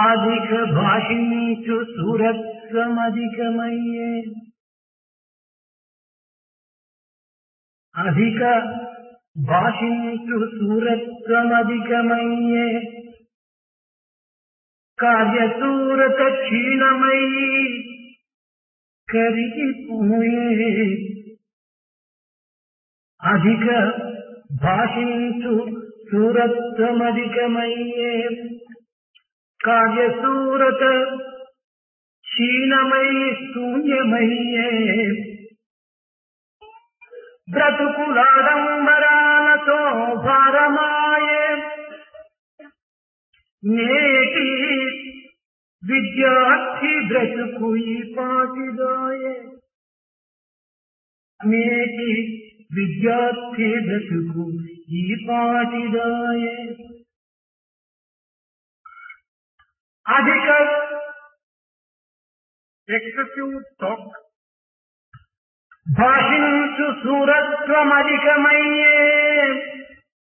అధిక భాషించు సురత్వమధికమయ్యే అధిక భాషించు సూరత్వమధికమయ్యే కార్యసూరత క్షీణమై కరిగిపోయే అధిక భాషించు సూరత్వమధికమయ్యే కార్యసూరత క్షీణమై శూన్యమయ్యే బ్రతుకులాడంబరాలతో భారమాయే నేటి విద్యార్థి బ్రతుకు ఈ పాటిదాయే నేటి విద్యార్థి బ్రతుకు ఈ పాటిదాయే అధిక ఎక్సెసివ్ టాక్ భాషించు సూరత్వమధికమయ్యే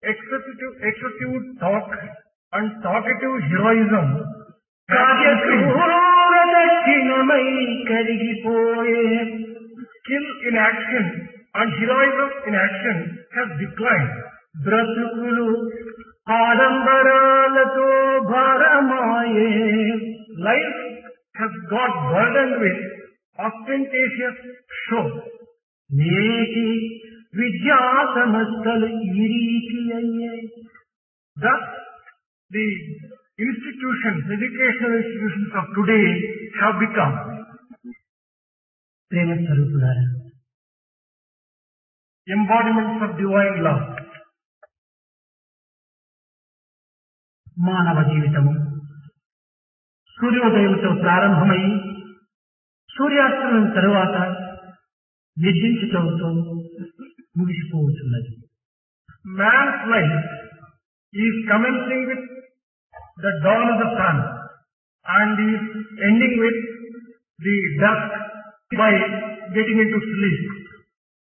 excessive talk and talkative heroism కార్యసూరత క్షీణమై కరిగిపోయే skill in action and heroism in action has declined. బ్రతుకులు ఆడంబరాలతో భారమాయే life has got burdened with ostentatious show. నేటి విద్యా సంస్థలు ఈ రీతి అయ్యాయి. Thus, the institutions, educational institutions of today have become ప్రేమ స్వరూపులారా, embodiments of divine love. మానవ జీవితము సూర్యోదయంతో ప్రారంభమై సూర్యాస్తమయం తరువాత నిర్జించటంతో ముగిసిపోతున్నది. Man's life is commencing with the dawn of the sun and is ending with the dusk by getting into sleep.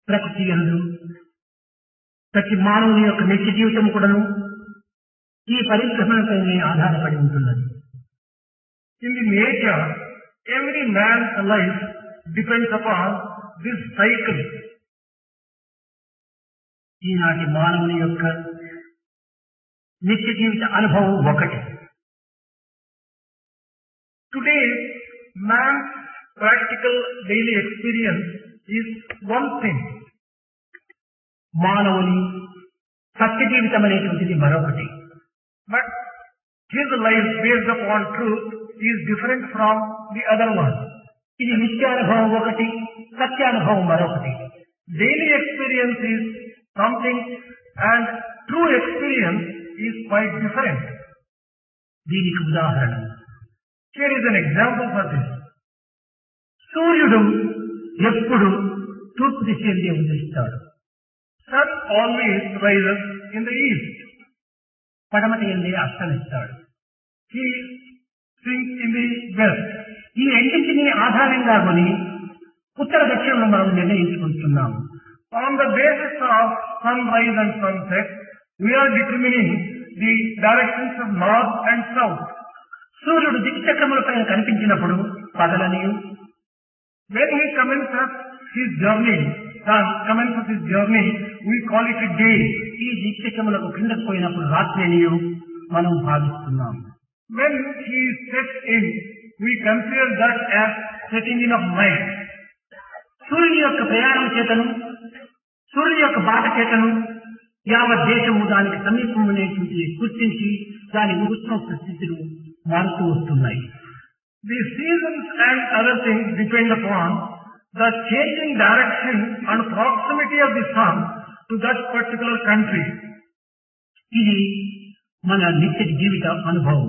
ప్రకృతి యందు ప్రతి మానవుని యొక్క నిత్య జీవితం కూడాను ఈ పరిభ్రమణపైనే ఆధారపడి ఉంటున్నది. In the nature, every man's life depends upon this cycle. ఈనాటి మానవుని యొక్క నిత్య జీవిత అనుభవం ఒకటి. Today, man's practical daily experience is one thing. మానవుని సత్య జీవితం అనేటువంటిది మరొకటి. But his life based upon truth is different from the other one. ఇది నిత్యానుభవం ఒకటి, సత్యానుభవం మరొకటి. Daily experience is something and true experience is quite different. దీనికి ఉదాహరణ, here is an example for this. సూర్యుడు ఎప్పుడు తూర్పు దిశలో ఉదయిస్తాడు. Sun always rises in the east. పడమటి ఎందే అస్తమిస్తాడు. He sinks in the west. ఈ రెండింటిని ఆధారంగా కొని ఉత్తర దక్షిణంలో మనం నిర్ణయించుకుంటున్నాము. On the basis of sunrise and sunset, we are determining the directions of north and south. సూర్యుడు దిక్చక్రములపైన కనిపించినప్పుడు పగలనియు, when he commences his journey, we call it a day. ఈ దిక్చక్రములకు కిందకు పోయినప్పుడు రాత్రినియు మనం భావిస్తున్నాము. When he sets in, we consider that as setting in of night. సూర్యుని యొక్క ప్రయాణం చేతను, సూర్యుని యొక్క బాట చేతను యావత్ దేశము దానికి సమీపమైనటువంటి గుర్తించి దాని ఉష్ణ పరిస్థితులు మారుతూ వస్తున్నాయి. The seasons and other things depend upon the changing direction and proximity of the sun to that particular country. ఇది మన నిత్య జీవిత అనుభవం.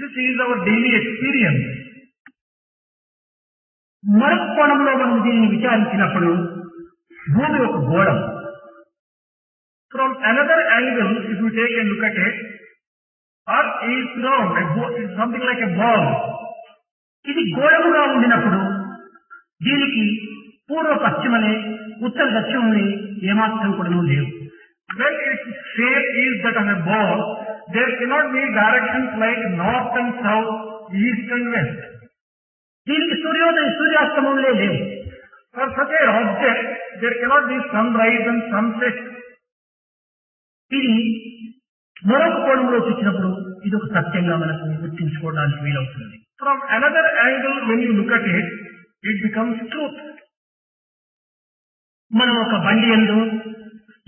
This is our daily experience. మరొక కోణంలో మనం దీనిని విచారించినప్పుడు భూమి ఒక గోళం. From another angle, if you take a look at it, Earth is round, it's something like a ball. ఇది గోళముగా ఉండినప్పుడు దీనికి పూర్వ పశ్చిమనే ఉత్తర దక్షిణమనే ఏమాత్రం కూడా లేవు. When its shape is that of a ball, there cannot be directions like north and south east and west. దీనికి సూర్యోదయం సూర్యాస్తమంలే లేవు. For such an object, there cannot be sunrise and sunset. ఇది మరొక కోణంలో చూసినప్పుడు ఇది ఒక సత్యంగా మనకు గుర్తించుకోవడానికి వీలవుతుంది. From another angle, when you look at it, it becomes truth. మనం ఒక బండి యందు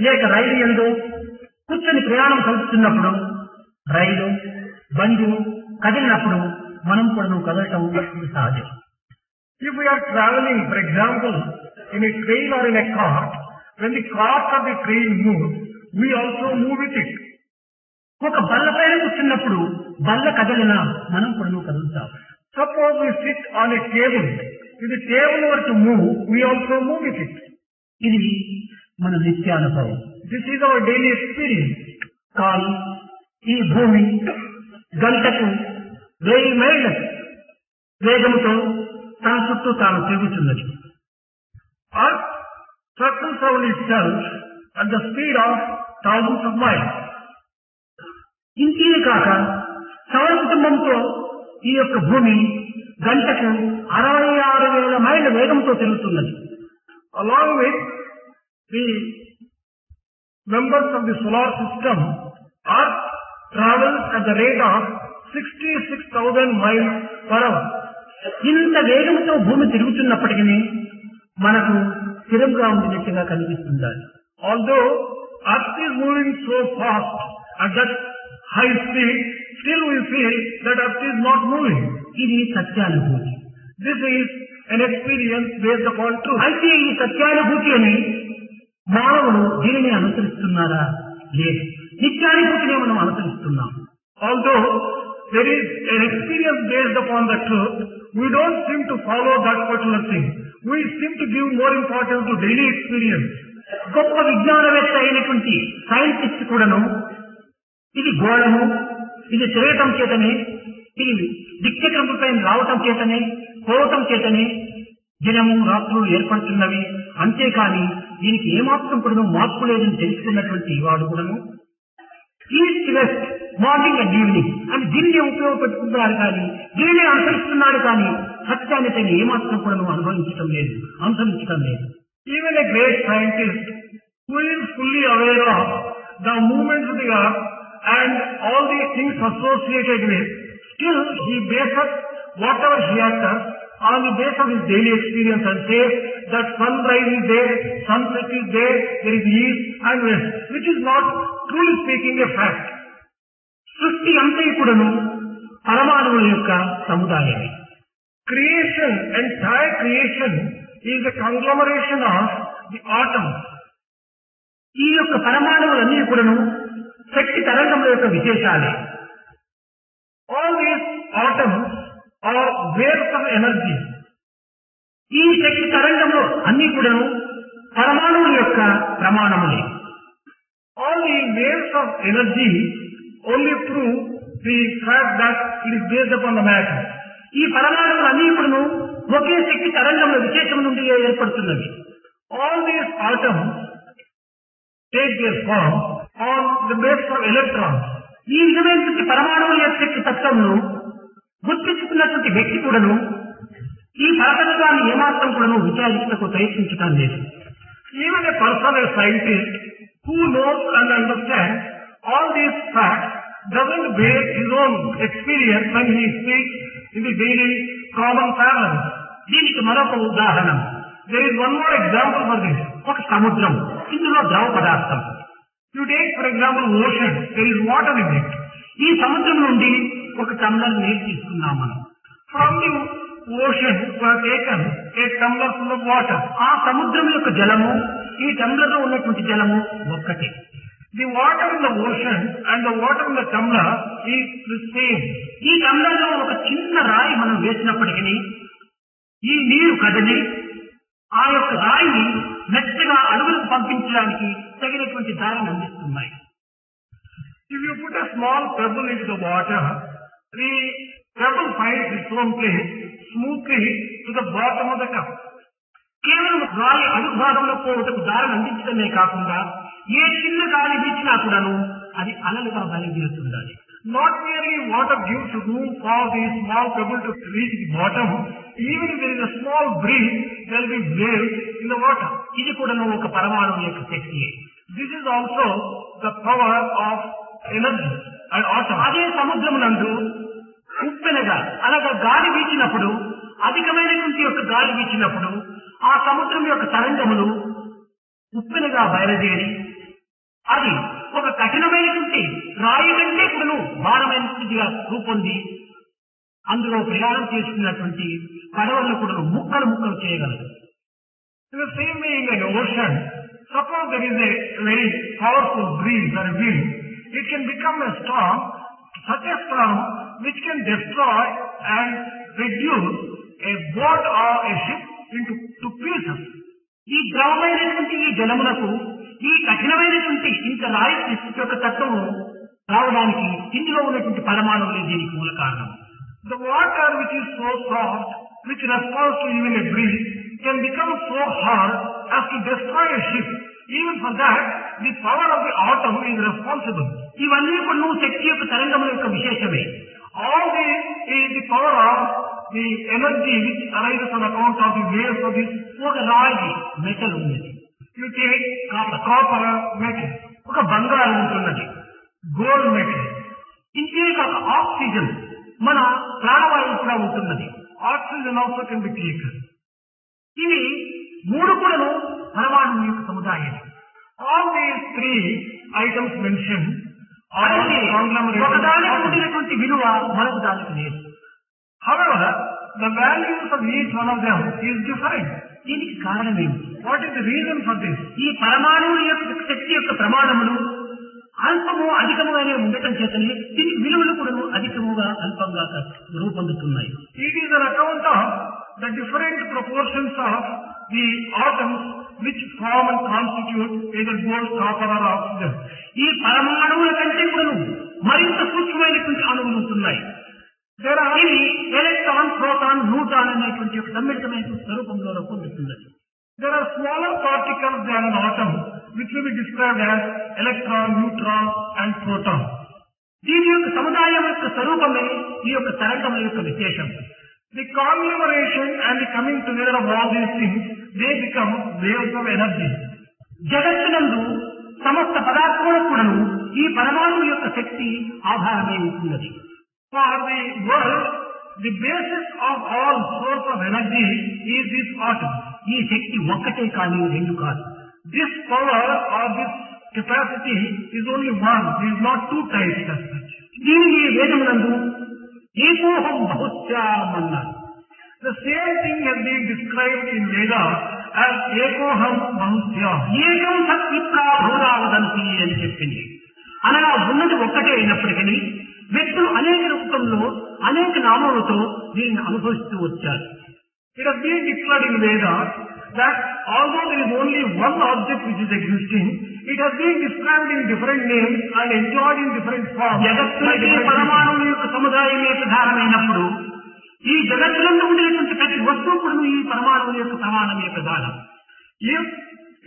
లేక రైలు యందు కూర్చొని ప్రయాణం కలుపుతున్నప్పుడు రైలు బండి కదిలినప్పుడు మనం కూడా కదలటం ఇది సహజం. If we are traveling, for example, in a train or in a cart, when the cart or the train moves, we also move with it. ఒక బల్ల పైన కూర్చున్నప్పుడు బల్ల కదిలినా మనం కూడా కదులుతాం. Suppose we sit on a table. If the table were to move, we also move with it. ఇది మన నిత్యానుభవం. This is our daily experience. కానీ ఈ భూమి గంటకు 1000 మైళ్ళ వేగంతో తన చుట్టూ తాను తిరుగుతున్నది. Earth circles around itself at the speed of thousands of miles. ఇంతేనే కాక సౌర కుటుంబంతో ఈ యొక్క భూమి గంటకు 66,000 మైళ్ళ వేగంతో తిరుగుతున్నది. Along with the members of the solar system, Earth travels at the rate of 66,000 miles per hour. ఇంత వేగంతో భూమి తిరుగుతున్నప్పటికీ మనకు స్థిరంగా ఉండినట్టుగా కనిపిస్తుంది. Although Earth is moving so fast at that high speed, still we feel that Earth is not moving. ఇది సత్యానుభూతి. This is an experience based upon truth. అయితే ఈ సత్యానుభూతి అని మానవులు దీనిని అనుసరిస్తున్నారా? లేదు. నిత్యానుభూతిని మనం అనుసరిస్తున్నాం. Although there is an experience based upon the truth, we don't seem to follow that particular thing. We seem to give more importance to daily experience. గొప్ప విజ్ఞానవేత్త అయినటువంటి scientist కూడాను ఇది గోళము, ఇది తిరగటం చేతనే, ఇది దిక్చక్రముపై రావటం చేతనే, పోవటం చేతనే దినము రాత్రులు ఏర్పడుతున్నవి. అంతేకాని దీనికి ఏమాత్రం కూడా మార్పు లేదని తెలుసుకున్నటువంటి వాడు కూడాను east west morning and evening అని దీన్ని ఉపయోగపెట్టుకుంటున్నారు కానీ దీన్ని అనుసరిస్తున్నాడు కానీ సత్యాన్ని తను ఏమాత్రం కూడా అనుసరించడం లేదు. Even a great scientist who is fully aware of the movements of the earth and all these things associated with, still he bases whatever he utters on the basis of his daily experience and says that sunrise is there, sunset is there is east and west, which is not truly speaking a fact. సృష్టి అంతా కూడాను పరమాణువుల యొక్క సముదాయమే. Creation, entire creation is a conglomeration of the atoms. ఈ యొక్క పరమాణువులన్నీ కూడాను శక్తి తరంగముల యొక్క విశేషాలే. All these atoms are waves of energy. ఈ శక్తి తరంగంలో అన్ని కూడాను పరమాణువుల యొక్క ప్రమాణములే. All the waves of energy only prove the fact that it is based upon the matter. ఈ పరమాణువులు అన్ని కూడాను ఒకే శక్తి తరంగంలో విశేషం నుండి ఏర్పడుతున్నవి. All these atoms take their form on the basis of electrons. ఈ విధమైనటువంటి పరమాణువుల యొక్క శక్తి తత్వంను గుర్తించుకున్నటువంటి వ్యక్తి కూడాను ఈ పరతత్వాన్ని ఏమాత్రం కూడాను విచారించటకు ప్రయత్నించడం లేదు. Even a person, a scientist, who knows and understands all these facts, doesn't base his own experience when he speaks in the daily common parlance. దీనికి మరొక ఉదాహరణ. There is one more example for this. ఒక సముద్రం, ఇందులో ద్రవ పదార్థం. You take, for example, ocean. There is water in it. ఈ సముద్రం నుండి ఒక టంబ్లర్ నీరు తీసుకున్నాం మనం. From the ocean, we have taken a tumbler full of water. ఆ సముద్రం యొక్క జలము ఈ టంబ్లర్ లో ఉన్నటువంటి జలము ఒక్కటే. The water in the ocean and the water in the tumbler is the same. ఈ టంబ్లర్ లో ఒక చిన్న రాయి మనం వేసినప్పటికీ ఈ నీరు కదిలి ఆ యొక్క రాయిని మెత్తగా అడుగులకు పంపించడానికి తగినటువంటి దారిని అందిస్తున్నాయి. If you put a small pebble into the water, the pebble finds its own place smoothly to the bottom of the cup. కేవలం రాయి అడుగు భాగంలో పోవటకు దారిని అందించడమే కాకుండా ఏ చిన్న గాలి వీచినా కూడాను అది అలలుగా బయలుదేరుతుండాలి. Not merely water gives room for the small pebble to reach the bottom, even if there is a small breeze, there will be waves in the water. ఇది కూడా ఒక పరమాణువు యొక్క శక్తియే. This is also the power of energy and atom. అదే సముద్రమునందు ఉప్పెనగా అనగా గాలి వీచినప్పుడు, అధికమైనటువంటి యొక్క గాలి వీచినప్పుడు ఆ సముద్రం యొక్క తరంగములు ఉప్పెనగా బయలుదేరి అది ఒక కఠినమైనటువంటి రాయి కంటే కూడా భారమైనటువంటిగా రూపొంది అందులో ప్రయాణం చేసుకున్నటువంటి పడవలను కూడా ముక్కలు ముక్కలు చేయగలదు. In the same way in an ocean, suppose there is a very powerful breeze or wind, it can become a storm, such a storm which can destroy and reduce a boat or a ship into pieces. ఈ ద్రవమైనటువంటి ఈ జలములకు ఈ కఠినమైనటువంటి ఇంత రాయి యొక్క తత్వము రావడానికి ఇందులో ఉన్నటువంటి పరమాణువులే దీనికి మూల కారణం. The water which is so soft, which responds to even a breeze, can become so hard as to destroy a ship. Even for that, the power of the atom is responsible. ఇవన్నీ కూడా శక్తి యొక్క తరంగముల యొక్క విశేషమే. All this is the power of the energy which arises on account of the waves of this. ఒక రాయి metal ఉన్నది, You take copper metal, ఒక బంగారం ఉంటున్నది, gold metal, ఇంతే కాక ఆక్సిజన్ మన ప్రాణవాయువు కూడా ఉంటున్నది, oxygen also can be taken. ఇవి మూడు కూడా పరమాణువు యొక్క సముదాయం. All these three items mentioned are అలాగే conglomerate. ఒకదానికి ఉండినటువంటి విలువ మరొక దానికి లేదు. However, the values of each one of them is different. దీనికి కారణం ఏమిటి? What is the reason for this? ఈ పరమాణువుల యొక్క శక్తి యొక్క ప్రమాణములు అల్పము అధికముగానే ఉండటం చేతనే దీనికి విలువలు కూడా అధికముగా అల్పంగా రూపొందుతున్నాయి. It is an account of the different proportions of the atoms which form and constitute either gold, copper or oxygen. ఈ పరమాణువుల కంటే కూడా మరింత సూక్ష్మమైనటువంటి అణువులు ఉంటున్నాయి. ఇవి ఎలక్ట్రాన్, ప్రోటాన్, న్యూట్రాన్ అనేటువంటి ఒక సమ్మిళితమైన స్వరూపంలో రూపొందుతున్నది. There are smaller particles than an atom which will be described as electron, neutron and proton. దీని యొక్క సముదాయం యొక్క స్వరూపమే ఈ యొక్క తరంగముల యొక్క విశేషం. The conglomeration and the coming together of all these things, they become waves of energy. జగత్తునందు సమస్త పదార్థములకు కూడా ఈ పరమాణువు యొక్క శక్తి ఆధారమై ఉంటున్నది. For the world, the basis of all source of energy is this atom. ఈ శక్తి ఒక్కటే కానీ రెండు కాదు. This power or this capacity is only one. There is not two types as such. దీనిని వేదమునందు ఏకోహం బహుశ్యాం అన్నారు. The same thing has been described in Veda as Ekoham Mahusyam. ఏకం సత్విప్రా భూరావదంతి అని చెప్పింది. అనగా ఉన్నది ఒక్కటే అయినప్పటికీ వ్యక్తులు అనేక రూపంలో అనేక నామములతో దీనిని అనుభవిస్తూ వచ్చారు. It has been declared in Veda that although there is only one object which is existing, it has been described in different names and enjoyed in different forms. జగత్తులకి పరమాణువుల యొక్క సముదాయమే ప్రధానమైనప్పుడు ఈ జగత్తులందు ఉండేటువంటి ప్రతి వస్తువు కూడా ఈ పరమాణువుల యొక్క ప్రమాణమే ప్రధానం. If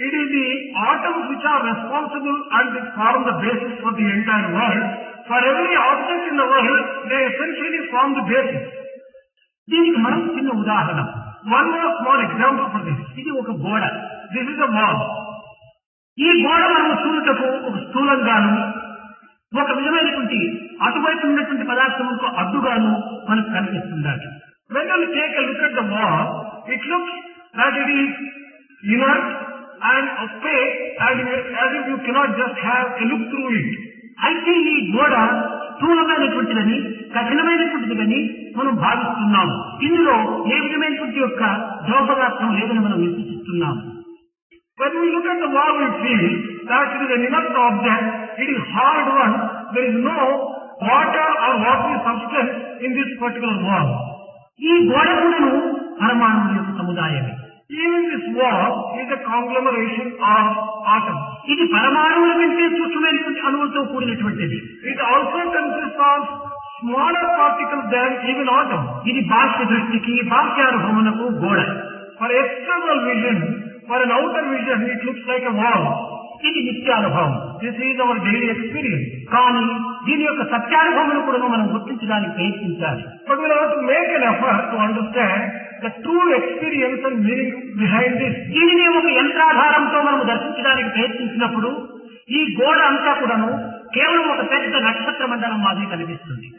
it is the atoms which are responsible and which form the basis for the entire world, for every object in the world, they essentially form the basis. దీనికి మనం చిన్న ఉదాహరణ, One more small example for this. ఇది ఒక గోడ. This is a wall. ఈ గోడ మనం చూడటకు ఒక స్థూలంగాను, ఒక విధమైనటువంటి అటువైపు ఉన్నటువంటి పదార్థములకు అడ్డుగాను మనకు కనిపిస్తుండాలి. When you take a look at the wall, it looks that it is inert and opaque and as if you cannot just have a look through it. అయితే ఈ గోడ స్థూలమైనటువంటిదని, కఠినమైనటువంటిదని మనం భావిస్తున్నాము. ఇందులో ఏ విధమైనటువంటి యొక్క ద్రవ పదార్థం లేదని మనం విశ్వసిస్తున్నాము. When we look at the wall, we feel that it is an inert object, it is hard one, there is no water or watery substance in this particular wall. ఈ గోడ కూడాను పరమాణువుల యొక్క సముదాయమే. Even this wall is a conglomeration of atoms. ఇది పరమాణువుల కంటే సూక్ష్మమైనటువంటి అణువులతో కూడినటువంటిది. It also consists of smaller particles than even atoms. ఇది బాహ్య దృష్టికి, బాహ్యానుభవమునకు గోడ. For external vision, for an outer vision, it looks like a wall. ఇది నిత్యానుభవం. This is our daily experience. కానీ దీని యొక్క సత్యానుభవం కూడా మనం గుర్తించడానికి ప్రయత్నించాలి. But we have to make an effort to understand the true experience and meaning behind this. దీనిని ఒక యంత్రాధారంతో మనం దర్శించడానికి ప్రయత్నించినప్పుడు ఈ గోడ అంతా కూడాను కేవలం ఒక పెద్ద నక్షత్ర మండలం మాదిరి కనిపిస్తుంది.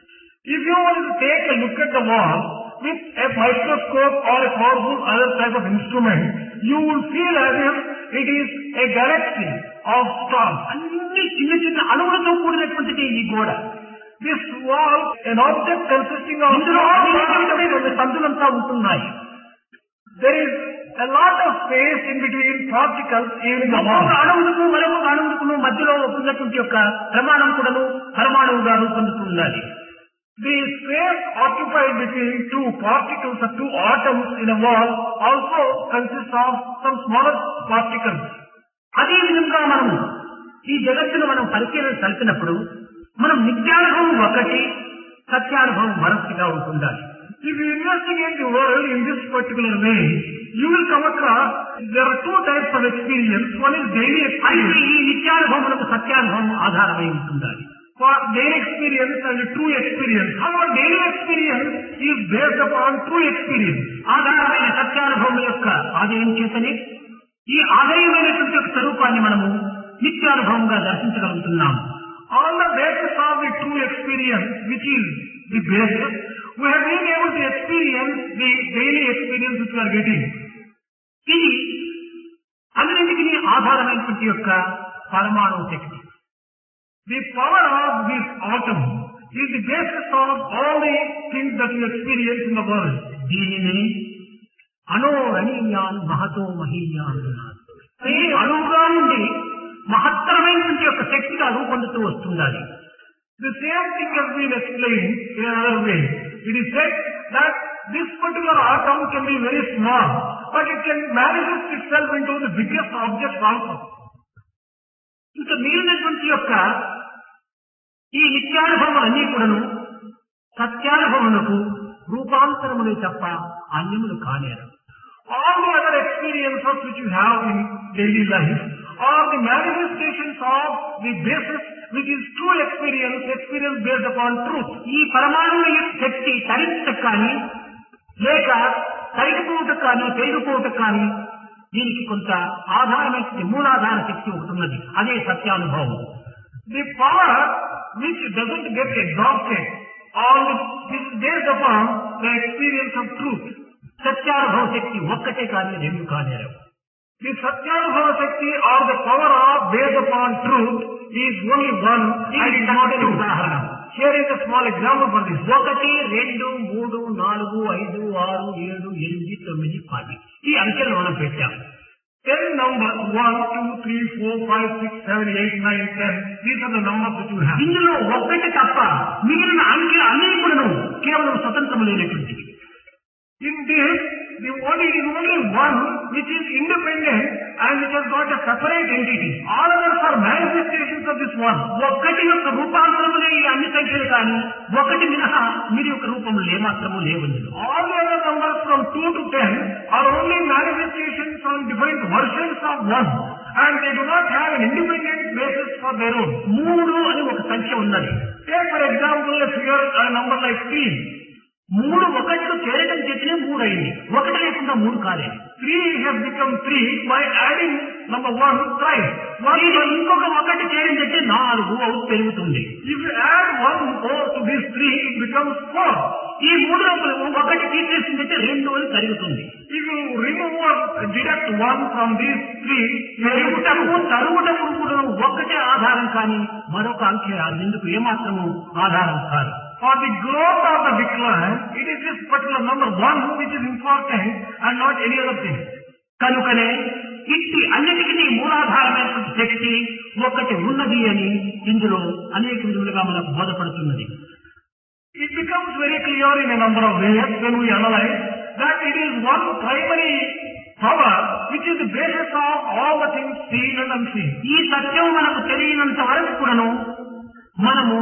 If you want to take a look at the wall with a microscope or a powerful other type of instrument, you will feel as if it is a galaxy of stars. అన్ని చిన్న చిన్న అణువులతో కూడినటువంటిది ఈ గోడ. This wall, an object consisting of ఇందులో అనేకమైనటువంటి సందులంతా ఉంటున్నాయి. there is a lot of space in between particles even in the wall. ఒక అణువుకు మరొక అణువుకు మధ్యలో ఉన్నటువంటి యొక్క ప్రమాణం కూడాను పరమాణువుగా రూపొందుతున్నది. The space occupied between two particles or two atoms in a wall also consists of some smaller particles. అదే విధంగా మనము ఈ జగత్తును మనం పరిశీలన కలిపినప్పుడు మనం నిత్యానుభవం ఒకటి, సత్యానుభవం మరొకటిగా ఉంటుండాలి. If you investigate the world in this particular way, you will come across there are two types of experience. One is daily అయితే experience. ఈ నిత్యానుభవం సత్యానుభవం ఆధారమై ఉంటుండాలి. For daily experience and true experience. However, daily experience is based upon true experience. ఆధారమైన సత్యానుభవం యొక్క ఆదాయం చేతనే ఈ ఆదాయమైనటువంటి యొక్క స్వరూపాన్ని మనము నిత్యానుభవంగా దర్శించగలుగుతున్నాము. On the basis of the true experience, which is the basis, we have been able to experience the daily experience which we are getting. ఇది అన్నింటికీ ఆధారమైనటువంటి యొక్క పరమాణు శక్తి. The power of this atom is the basis of all the things that you experience in the world. దీనిని అణోరణీయాన్ మహతో మహీయాన్ అన్నారు. ఈ అణువుగా నుండి మహత్తరమైనటువంటి యొక్క శక్తిగా రూపొందుతూ వస్తుండాలి. The same thing has been explained in another way. It is said that this particular atom can be very small, but it can manifest itself into the biggest objects also. ఇంకా మిగిలినటువంటి యొక్క ఈ నిత్యానుభవాలన్నీ కూడాను సత్యానుభవములకు రూపాంతరములే తప్ప అన్యములు కానేరు. All the other experiences which you have in daily life are the manifestations of the basis which is true experience, experience based upon truth. ఈ పరమాణువుల యొక్క శక్తి తరించటం కానీ లేక తరిగిపోవటం కానీ పెరిగిపోవటం కానీ దీనికి కొంత ఆధారమైన మూలాధార శక్తి ఒకటి ఉన్నది. అదే సత్యానుభవం. The power which doesn't get exhausted, all this is based upon the experience of truth. సత్యానుభవ శక్తి ఒక్కటే కానీ రెండు కానేరు. The Satyanubhava Shakti or the power of based upon truth is only one. ఇది చక్కటి ఉదాహరణ. Here is a small example for this. 1, 2, 3, 4, 5, 6, 7, 8, 9, 10 ఈ అంకెలు మనం పెట్టాం. 10 numbers, 1, 2, 3, 4, 5, 6, 7, 8, 9, 10. These are the numbers that you have. ఇందులో ఒక్కటి తప్ప మిగిలిన అంకెలు అన్ని కూడా కేవలం స్వతంత్రము లేనటువంటివి. In this, it is only one which is independent and which has got a separate entity. All others are manifestations of this one. ఒక్కటి యొక్క రూపాంతరములే ఈ అన్ని సంఖ్యలు కానీ ఒకటి మినహా మీరు యొక్క రూపములు ఏమాత్రము లేవు. All the other numbers from 2 to 10 are only manifestations on different versions of one, and they do not have an independent basis for their own. 3 అని ఒక సంఖ్య ఉన్నది. Take for example a figure, a number like 3. 3 ఒకటిలో చేరటం చేతనే 3 అయింది. ఒకటి లేకుండా 3 కాలేదు. 3 has become 3 by adding number 1 thrice. ఇంకొక ఒకటి చేరిందంటే 4 పెరుగుతుంది. If you add 1 more to this 3, it becomes 4. ఈ 3 ఒకటి తీసేసిందంటే 2 అని పెరుగుతుంది. If you remove or deduct 1 from these 3, తరుగుటకు కూడా ఒక్కటే ఆధారం కానీ మరొక అంకె అందుకు ఏమాత్రము ఆధారం కాదు. For the growth of the decline, it is this particular number 1 which is important and not any other thing. కనుకనే ఇట్టి అన్నిటికీ మూలాధారమైనటువంటి శక్తి ఒకటి ఉన్నది అని ఇందులో అనేక విధములుగా మనకు బోధపడుతున్నది. It becomes very clear in a number of ways when we analyze that it is one primary power which is the basis of all the things seen and unseen. ఈ సత్యం మనకు తెలియనంత వరకు కూడాను మనము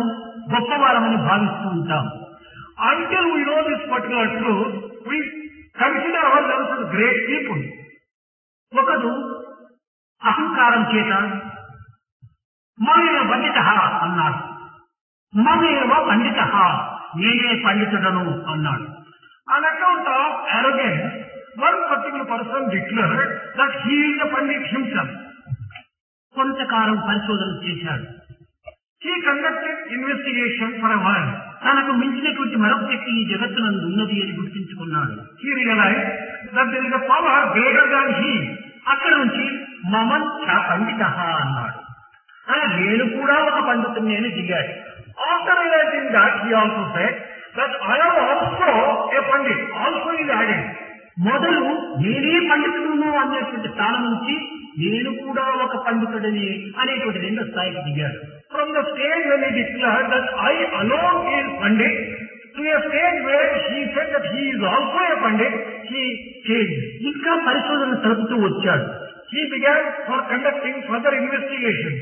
గొప్పవారమని భావిస్తూ ఉంటాం. Until we know this particular truth, we consider ourselves as great people. ఒకరు అహంకారం చేత మమేవ పండిత అన్నాడు. మమేవ పండిత, నేనే పండితుడను అన్నాడు. On account of arrogance, one particular person declared that he is a Pandit himself. కొంతకాలం పరిశోధన చేశాడు. He conducted investigation for a while. తనకు మించినటువంటి మరొక శక్తి ఈ జగత్తునందు ఉన్నది అని గుర్తించుకున్నాడు. He realized that there is a power greater than he. అక్కడ నుంచి మమన్ చ పండిత అన్నాడు. నేను కూడా ఒక పండితుడిని అని దిగాడు. After realizing that, he also said that I am also a Pandit. Also is added. మొదలు నేనే పండితుడును అనేటువంటి స్థానం నుంచి నేను కూడా ఒక పండితుడిని అనేటువంటి రెండో స్థాయికి దిగాడు. From the stage when he declared that I alone is Pandit, to a stage where he said that he is also a Pandit, he changed. ఇంకా పరిశోధన జరుపుతూ వచ్చాడు. He began for conducting further investigations.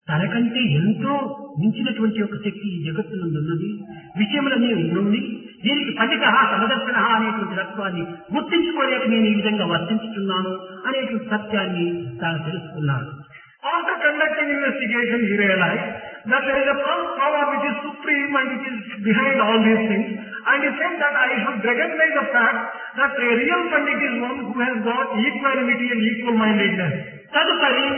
తనకంటే ఎంతో మించినటువంటి ఒక శక్తి ఈ జగత్తునందు ఉన్నది, విషయములన్నీ ఉన్నది. దీనికి పండిత సమదర్శన అనేటువంటి తత్వాన్ని గుర్తించుకోలేక నేను ఈ విధంగా వర్తించుతున్నాను అనేటువంటి సత్యాన్ని తాను తెలుసుకున్నాడు. After conducting investigation, he realized that there is a power which is supreme and which is behind all these things. And he said that I should recognize the fact that a real Pandit is one who has got equanimity and equal-mindedness. తదుపరి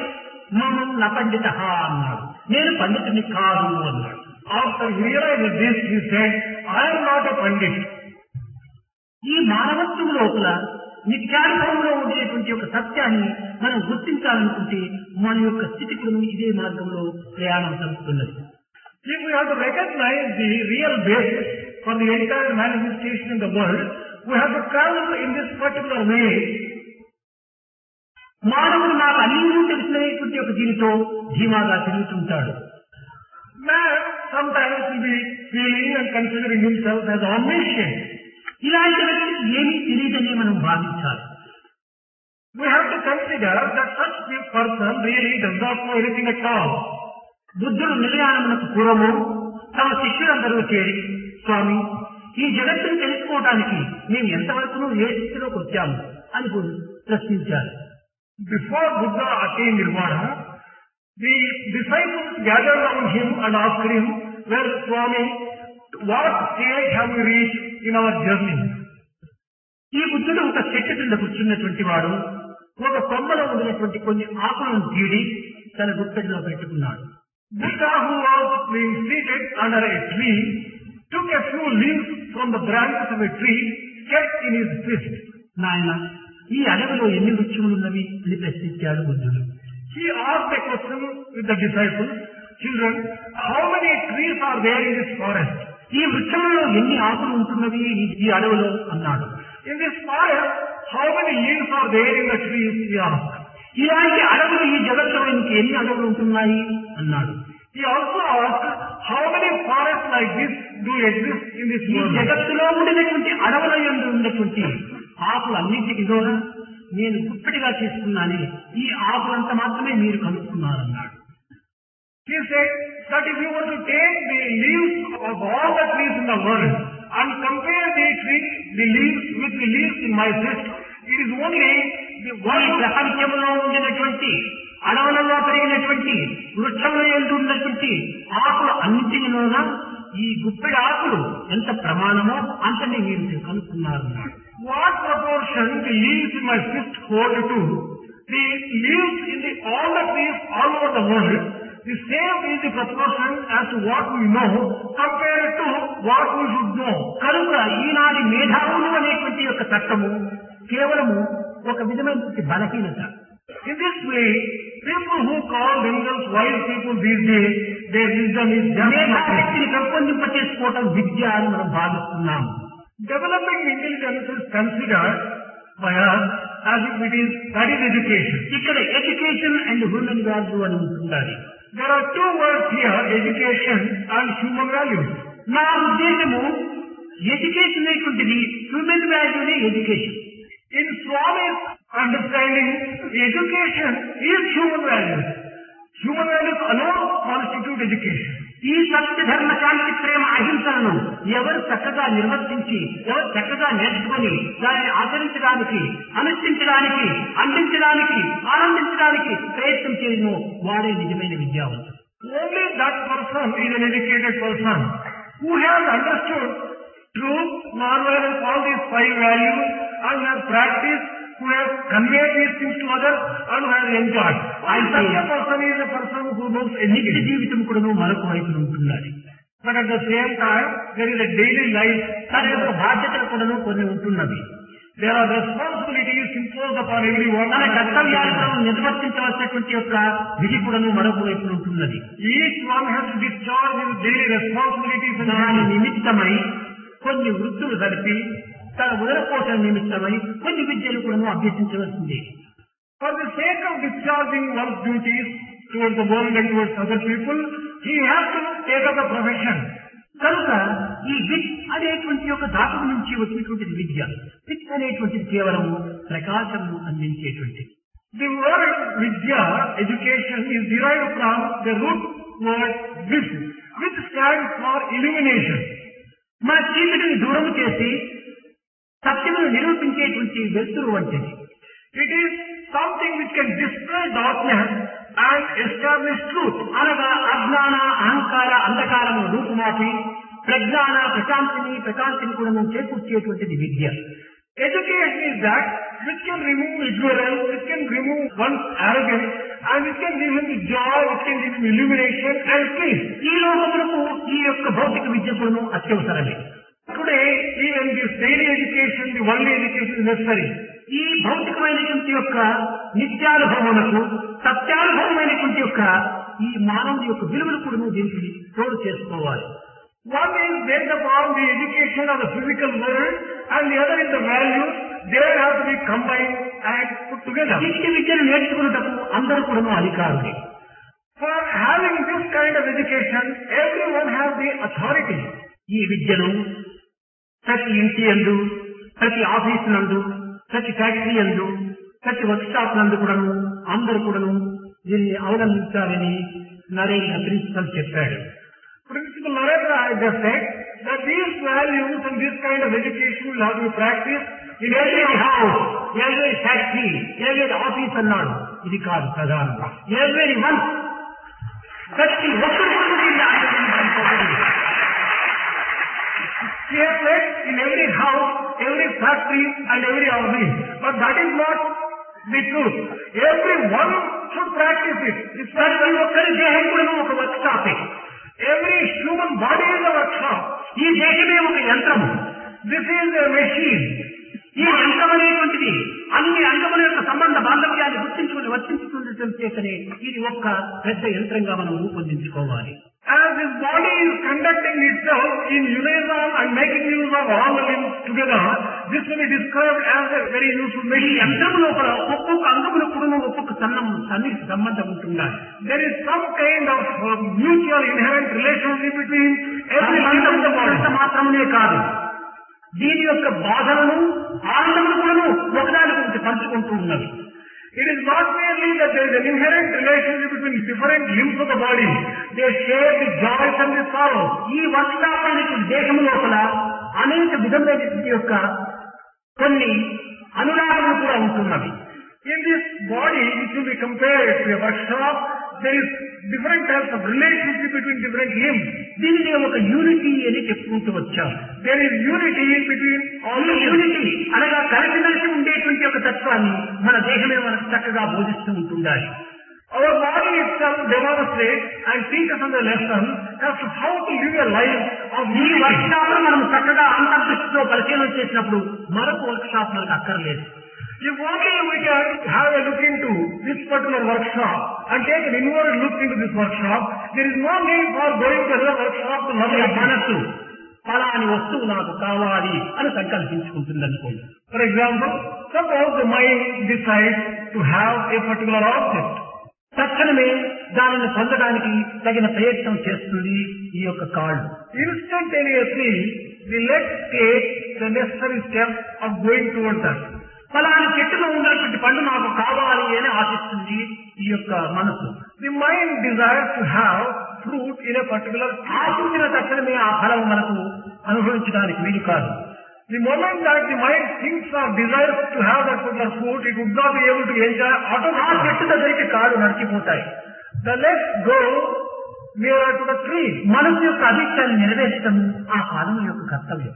మమం న పండిత అన్నాడు. నేను పండితుని కాదు అన్నాడు. After he realized this, he said, I am not a Pandit. ఈ మానవత్వం లోపల నిత్యానుభవంలో ఉండేటువంటి ఒక సత్యాన్ని మనం గుర్తించాలనుకుంటే మన యొక్క స్థితికులను ఇదే మార్గంలో ప్రయాణం జరుగుతున్నది. If we have to recognize the real basis for the entire manifestation in the world, we have to travel in this particular way. మానవుడు నాకు అన్ని తెలిసినటువంటి ఒక దీనితో ధీమాగా తిరుగుతుంటాడు. Man sometimes will be feeling and considering himself as omniscient. ఇలాంటి వ్యక్తికి ఏమీ తెలియదని మనం భావించాలి. We have to consider that such a person really does not know anything at all. బుద్ధుడు నిర్యాణమునకు పూర్వము తమ శిష్యులందరూ చేరి, స్వామి, ఈ జగత్తును తెలుసుకోవడానికి మేము ఎంతవరకు ఏ స్థితిలోకి వచ్చాము అని ప్రశ్నించారు. Before Buddha attained Nirvana, the disciples gathered around him and asked him, well, Swami, what stage have we reached in our journey? ఈ బుద్ధుడు ఒక చెట్టు కింద కూర్చున్నటువంటి వాడు ఒక కొమ్మలో ఉన్నటువంటి కొన్ని ఆకులను తీడి తన గుప్పెడిలో పెట్టుకున్నాడు. Buddha, who was being seated under a tree, took a few leaves from the branches of a tree, kept in his fist. నాయన, ఈ అడవిలో ఎన్ని వృక్షములున్నవి అని ప్రశ్నించాడు బుద్ధుడు. He asked a question with the disciples, children, how many trees are there in this forest? ఈ వృక్షంలో ఎన్ని ఆకులు ఉంటున్నవి ఈ అడవిలో అన్నాడు. In this forest, how many leaves are there in the trees? He asked. ఇలాంటి అడవులు ఈ జగత్తులో ఇంక ఎన్ని అడవులు ఉంటున్నాయి అన్నాడు. He also asked, how many forests like this do exist in this ఈ world? జగత్తులో ఉండినటువంటి అడవుల యందు ఉన్నటువంటి ఆకులు అన్నింటికి కూడా నేను గుప్పిడిగా చేసుకున్నానే, ఈ ఆకులంతా మాత్రమే మీరు కనుక్కున్నారన్నాడు. He said that if you were to take the leaves of all the trees in the world and compare the leaves with the leaves in my fist, it is only the one ప్రపంచంలో ఉండినటువంటి అడవులలో పెరిగినటువంటి వృక్షంలో ఎందు ఉన్నటువంటి ఆకులు అన్నింటిలోనా ఈ గుప్పెడి ఆకులు ఎంత ప్రమాణమో అంతనే మీరు కనుక్కున్నారన్నాడు. What proportion the leaves in my fist hold to the leaves in all the trees all over the world, the same is the proportion as to what we know compared to what we should know. కనుక ఈనాటి మేధావులు అనేటువంటి యొక్క చట్టము కేవలము ఒక విధమైనటువంటి బలహీనత. In this way, people who call themselves wise people these days, their wisdom is మేధాశక్తిని పెంపొందింప చేసుకోవటం విద్య అని మనం భావిస్తున్నాము. Developing intelligence is considered by us as if it is education. ఇక్కడ ఎడ్యుకేషన్ అండ్ హ్యూమన్ వాల్యూ అని ఉంటుండాలి. There are two words here, education and human values. నా ఉద్దేశము education అనేటువంటిది హ్యూమన్ వాల్యూనే education. In Swami's understanding, education is human values. Human values alone constitute education. ఈ సత్య ధర్మ శాంతి ప్రేమ అహింసలను ఎవరు చక్కగా నిర్వర్తించి ఎవరు చక్కగా నేర్చుకొని దాన్ని ఆచరించడానికి అనుష్ఠించడానికి అందించడానికి ఆనందించడానికి ప్రయత్నం చేయను వాడే నిజమైన విద్యావంతుడు. Only that person is an educated person who has understood truth, non-violence, all these 5 values, and has practiced, who has conveyed these things to others, and who has enjoyed. And such a person is a person who knows నిత్య anything. జీవితం కూడా మరొక వైపు ఉంటున్నది. But at the same time, there is a daily life. తన యొక్క బాధ్యతలు కూడా కొన్ని ఉంటున్నవి. There are responsibilities imposed upon everyone. తన కర్తవ్యాలను నిర్వర్తించవలసినటువంటి యొక్క విధి కూడా మరొక వైపు ఉంటున్నది. Each one has to discharge his daily responsibilities and దాని duties. నిమిత్తమై కొన్ని వృత్తులు జరిపి తన ఉదరపోషణ నిమిత్తమై కొన్ని విద్యలు కూడా అభ్యసించవలసింది. For the sake of discharging one's duties towards the world and towards other people, he has to take up a profession. కనుక ఈ విత్ అనేటువంటి యొక్క ధాతువు నుంచి వచ్చినటువంటిది విద్య. విత్ అనేటువంటిది కేవలం ప్రకాశము అందించేటువంటిది. The word vidya, education, is derived from the root word vid. Vid stands for illumination. మన చీకటిని దూరం చేసి సత్యమును నిరూపించేటువంటి వెలుతురు వంటిది. It is something which can dispel darkness and establish truth. అనగా అజ్ఞాన అహంకార అంధకారము రూపుమాపి ప్రజ్ఞాన ప్రకాంతిని కూడా చేకూర్చేటువంటిది విద్య. Education is that which can remove ignorance, which can remove one's arrogance, and which can give him the joy, which can give him illumination and peace. ఈ లోకములకు ఈ యొక్క భౌతిక విద్య కూడా అత్యవసరమే. Today, even this daily education, the worldly education is necessary. ఈ భౌతికమైనటువంటి యొక్క నిత్యానుభవములకు సత్యానుభవమైనటువంటి యొక్క ఈ మానవుడి యొక్క విలువలు కూడా దీనికి తోడు చేసుకోవాలి. One is based upon the education of the physical world, and the other is the values. They have to be combined and put together. నిత్య విద్యను నేర్చుకున్నటకు అందరూ కూడా అధికారులే. For having this kind of education, everyone has the authority. ఈ విద్యను ప్రతి ఇంటి యందు, ప్రతి ఆఫీసు నందు, ప్రతి ఫ్యాక్టరీ యందు, ప్రతి వర్క్ షాప్ నందు కూడాను అందరూ కూడాను దీన్ని అవలంబించాలని నరేంద్ర ప్రిన్సిపల్ చెప్పాడు. Principal Narendra has just said that these values and this kind of education will have to be practiced in every house, every factory, every office అన్నాడు. ఇది కాదు ప్రధానం. ఎవరీ వన్, ప్రతి ఒక్కరు కూడా దీన్ని ఆచరించాలి. He has said in every house, every factory and every office. But that is not the truth. Everyone should practice it. ప్రతి ఒక్కరి దేహం కూడా ఒక work షాపే. Every human body is a workshop. ఈ దేశమే ఒక యంత్రము. This is a machine. ఈ యంత్రం అనేటువంటిది అన్ని అంగముల యొక్క సంబంధ బాంధవ్యాన్ని గుర్తించుకుని వర్తించుకుండటం చేతనే ఇది ఒక్క పెద్ద యంత్రంగా మనం రూపొందించుకోవాలి. As this body is conducting itself in unison and making use of all the limbs together, this will be described as a very useful ఈ machine. యంత్రం లోపల ఒక్కొక్క అంగముల కూడా ఒక్కొక్క సన్నిహిత సంబంధం ఉంటుండాలి. There is some kind of mutual inherent relationship between every limb of the body. మాత్రమే కాదు, దీని యొక్క బాధలను ఆనందములు కూడా ఒకదానికి పంచుకుంటూ ఉన్నది. It is not merely that there is an inherent relationship between different limbs of the body. They share the joys and the sorrows. ఈ వర్క్ షాప్ అనేటువంటి దేశం లోపల అనేక విధమైనటువంటి యొక్క కొన్ని అనురాగములు కూడా ఉంటున్నవి. In this body, which will be compared to a workshop, there is different types of relationship between different limbs. దీనిని ఒక యూనిటీ అని చెప్పుకుంటూ వచ్చాం. There is unity between all ఈ the limbs. యూనిటీ అనగా కలిసిమెలిసి ఉండేటువంటి ఒక తత్వాన్ని మన దేశమే మనకు చక్కగా బోధిస్తూ ఉంటుండాలి. Our body itself demonstrates and teaches us a lesson as to how to live a life of ఈ unity. వర్క్ షాప్ లో మనం చక్కగా అంతర్దృష్టితో పరిశీలన చేసినప్పుడు మరొక వర్క్ షాప్ మనకు అక్కర్లేదు. If only we can have a look into this particular workshop and take an inward look into this workshop, there is no need for going to another workshop to learn మన it. మనస్సు ఫలాని వస్తువు నాకు కావాలి అని సంకల్పించుకుంటుంది అనుకోండి. For example, suppose the mind decides to have a particular object. తక్షణమే దానిని పొందడానికి తగిన ప్రయత్నం చేస్తుంది ఈ యొక్క కాళ్ళు. Instantaneously, the legs take the necessary step of going towards that. ఫలాని చెట్టులో ఉన్నటువంటి పండు నాకు కావాలి అని ఆశిస్తుంది ఈ యొక్క మనసు. The mind desires to have fruit in a particular ఆశించిన తక్షణమే ఆ ఫలం మనకు అనుభవించడానికి వీలు కాదు. The moment that the mind thinks or desires to have that particular fruit, it would not be able to enjoy ఆ automatically. చెట్టు దగ్గరికి కాళ్ళు నడిచిపోతాయి. The legs go nearer to the tree. మనసు యొక్క అభిష్టాన్ని నెరవేర్చడం ఆ పాదం యొక్క కర్తవ్యం.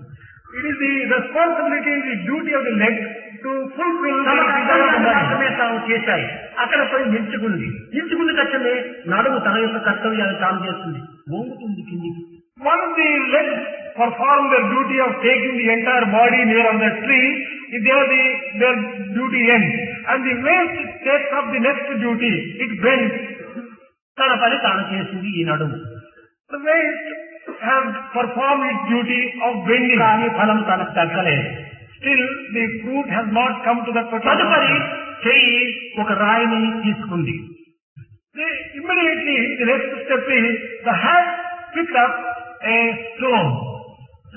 It is the responsibility, the duty of the leg to fulfill the తమ desire of కర్తవ్యాన్ని the mind. మాత్రమే తాము చేశాయి. అక్కడ పోయి నిల్చుకుంది తక్షణమే నడుము తన యొక్క కర్తవ్యాన్ని తాను చేస్తుంది, వంగుతుంది కిందికి. Once the legs perform their duty of taking the entire body near on the tree, their duty ends. And the waist takes up the next duty. It bends. తన పని తాను చేసింది ఈ నడుము. The waist has performed its duty of bending. కానీ ఫలం తనకు తగ్గలేదు. Still, the fruit has not come to that తదుపరి particular. చెయ్యి ఒక రాయిని తీసుకుంది. Immediately, the next step is the hand picks up a stone.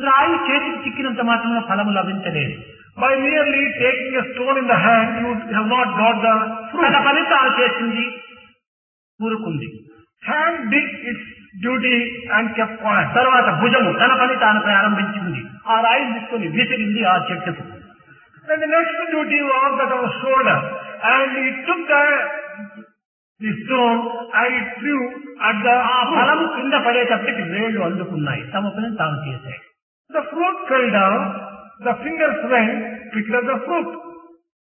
రాయి చేతికి చిక్కినంత మాత్రమే ఫలము లభించలేదు. By merely taking a stone in the hand, you have not got the తన fruit. పని తాను చేసింది, కూరుకుంది. Hand did its duty and kept quiet. తర్వాత భుజము తన పని తాను ప్రారంభించింది. ఆ రాయిని తీసుకొని విసిరింది ఆ చెట్టుకు. Then the next duty was that of shoulder, and it took the stone and it threw at the ఆ fruit. ఫలము కింద పడేటప్పటికి వేళ్లు అందుకున్నాయి, తమ పని తాను చేశాయి. The fruit fell down, the fingers went, picked up the fruit.